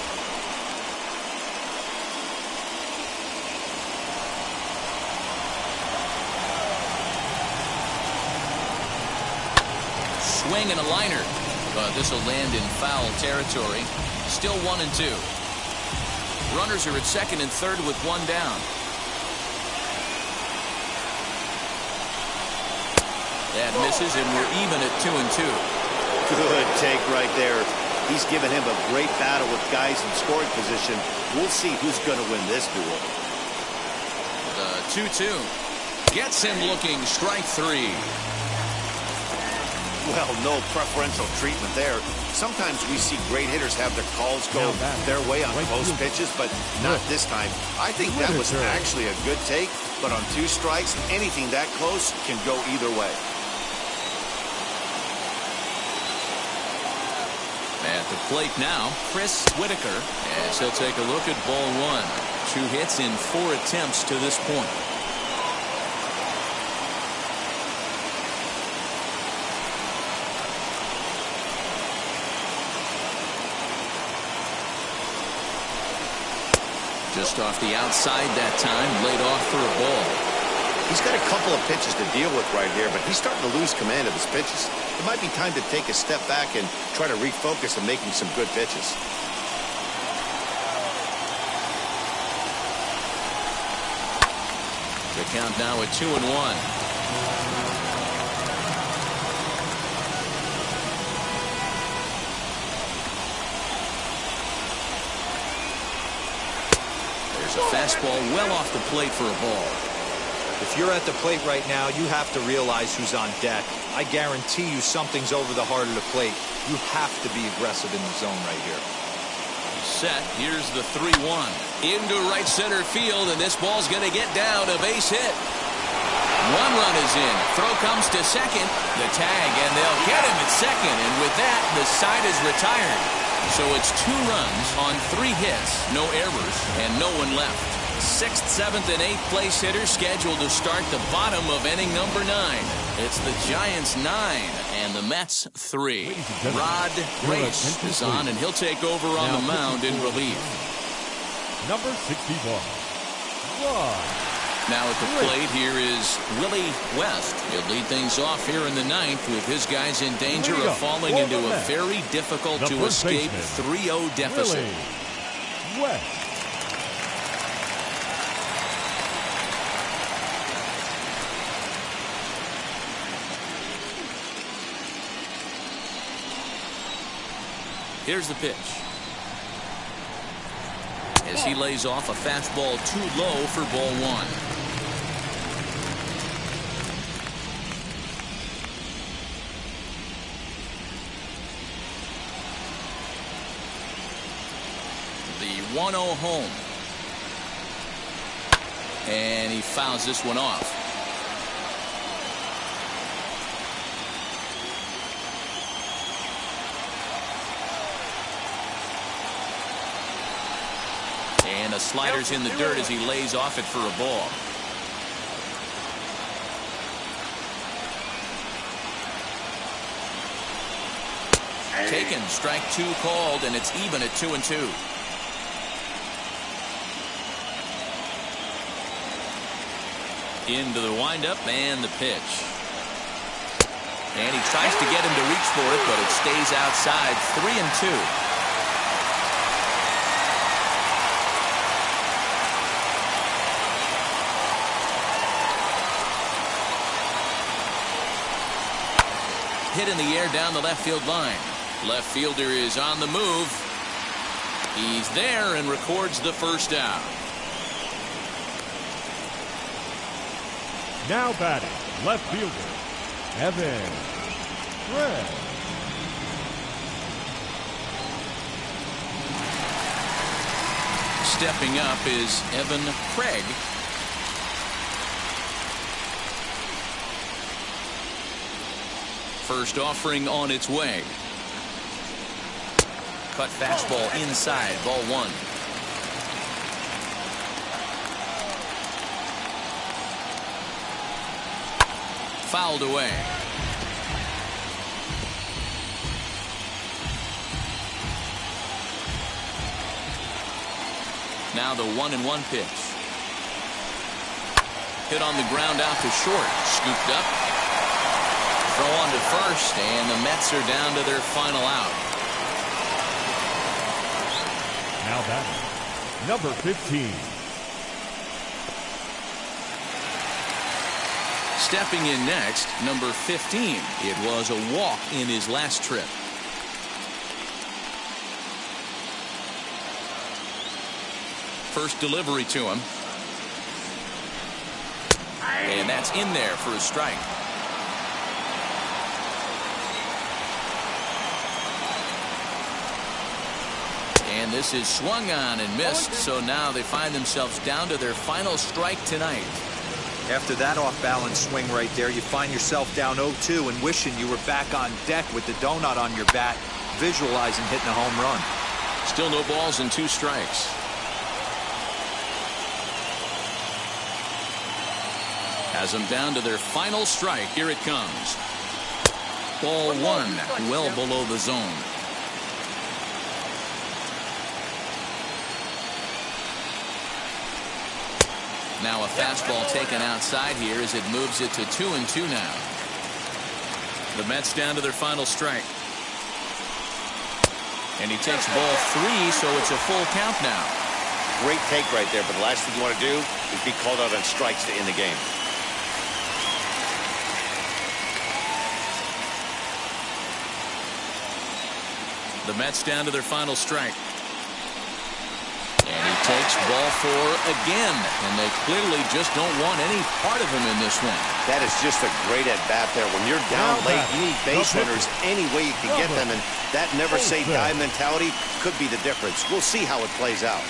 swing and a liner. But this will land in foul territory. Still 1-2. Runners are at second and third with one down. That misses, and we're even at 2-2. Good take right there. He's given him a great battle with guys in scoring position. We'll see who's going to win this duel. The 2-2 gets him looking. Strike three. Well, no preferential treatment there. Sometimes we see great hitters have their calls go their way on close pitches, but not this time. I think that was actually a good take, but on 2 strikes, anything that close can go either way. At the plate now, Chris Whitaker, as he'll take a look at ball one. 2 hits in 4 attempts to this point. Just off the outside that time, laid off for a ball. He's got a couple of pitches to deal with right here, but he's starting to lose command of his pitches. It might be time to take a step back and try to refocus on making some good pitches. The count now at 2-1. There's a fastball well off the plate for a ball. If you're at the plate right now, you have to realize who's on deck. I guarantee you something's over the heart of the plate. You have to be aggressive in the zone right here. Set. Here's the 3-1. Into right center field, and this ball's going to get down. A base hit. 1 run is in. Throw comes to second. The tag, and they'll get him at second. And with that, the side is retired. So it's 2 runs on 3 hits, no errors, and no one left. 6th, 7th, and 8th place hitters scheduled to start the bottom of inning number 9. It's the Giants 9 and the Mets 3. Rod Race is on, and he'll take over on the mound in relief. Number 61, Rod. Now at the plate, here is Willie West. He'll lead things off here in the 9th with his guys in danger of falling into a very difficult to escape 3-0 deficit. Willie West. Here's the pitch. As he lays off a fastball too low for ball 1. The 1-0 home. And he fouls this one off. And the slider's in the dirt as he lays off it for a ball. Taken, strike 2 called, and it's even at 2-2. Into the windup and the pitch. And he tries to get him to reach for it, but it stays outside. 3-2. Hit in the air down the left field line. Left fielder is on the move. He's there and records the first out. Now batting, left fielder, Evan Craig. Stepping up is Evan Craig. First offering on its way. Cut fastball inside, ball 1. Fouled away. Now the 1-1 pitch. Hit on the ground out to short. Scooped up. throw on to first, and the Mets are down to their final out. Now batting, number 15. Stepping in next, number 15. It was a walk in his last trip. First delivery to him. And that's in there for a strike. And this is swung on and missed, so now they find themselves down to their final strike tonight. After that off-balance swing right there, you find yourself down 0-2 and wishing you were back on deck with the donut on your bat, visualizing hitting a home run. Still no balls and 2 strikes. Has them down to their final strike. Here it comes. Ball 1, well below the zone. Now a fastball taken outside here as it moves it to 2-2 now. The Mets down to their final strike. And he takes ball 3, so it's a full count now. Great take right there, but the last thing you want to do is be called out on strikes to end the game. The Mets down to their final strike. And he takes ball 4 again, and they clearly just don't want any part of him in this one. That is just a great at-bat there. When you're down late, you need base runners any way you can get them, and that never-say-die mentality could be the difference. We'll see how it plays out.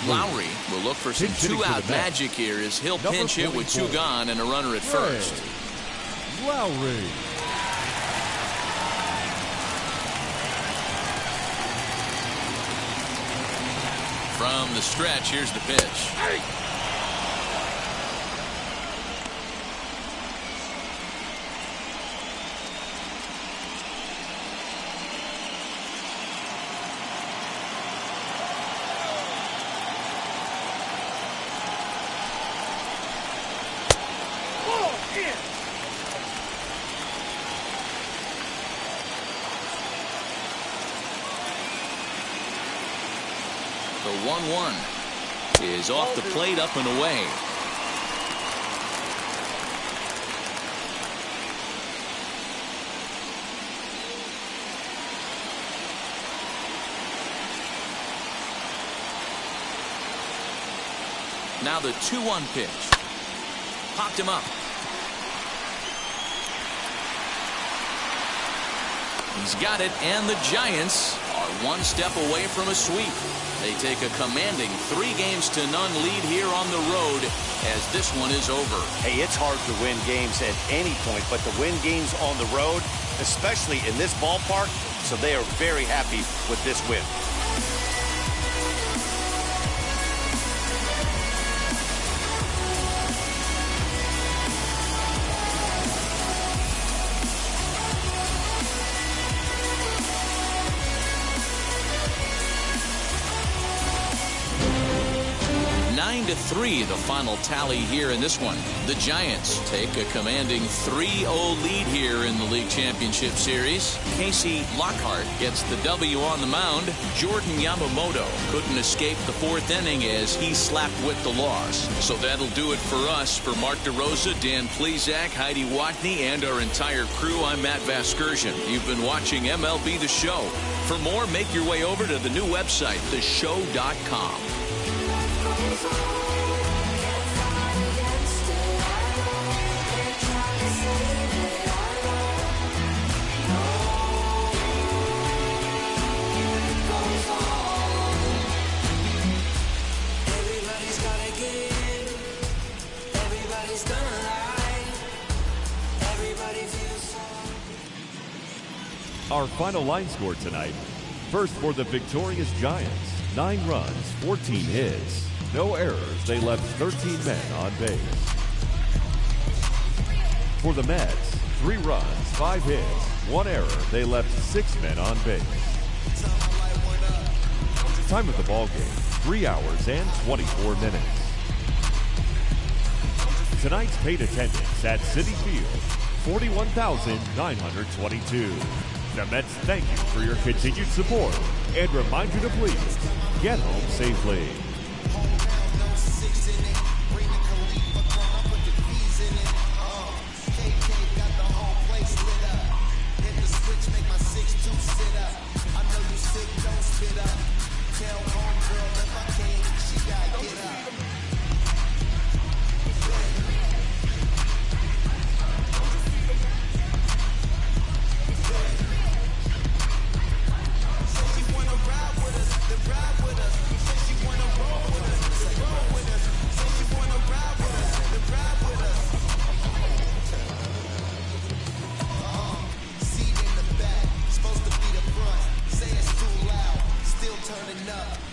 Lowry will look for some 2-out magic here as he'll pinch hit with 2 gone and a runner at first. Lowry. From the stretch, here's the pitch. The 1-1 is off the plate, up and away. Now the 2-1 pitch. Popped him up. He's got it, and the Giants are 1 step away from a sweep. They take a commanding 3-0 lead here on the road as this one is over. Hey, it's hard to win games at any point, but to win games on the road, especially in this ballpark, so they are very happy with this win. To 3, the final tally here in this one. The Giants take a commanding 3-0 lead here in the League Championship Series. Casey Lockhart gets the W on the mound. Jordan Yamamoto couldn't escape the 4th inning as he slapped with the loss. So that'll do it for us. For Mark DeRosa, Dan Plesac, Heidi Watney, and our entire crew, I'm Matt Vasgersian. You've been watching MLB The Show. For more, make your way over to the new website, theshow.com. Our final line score tonight. First for the victorious Giants, 9 runs, 14 hits. No errors, they left 13 men on base. For the Mets, 3 runs, 5 hits, 1 error, they left 6 men on base. Time of the ball game, 3 hours and 24 minutes. tonight's paid attendance at Citi Field, 41,922. The Mets thank you for your continued support and remind you to please get home safely. Turning up.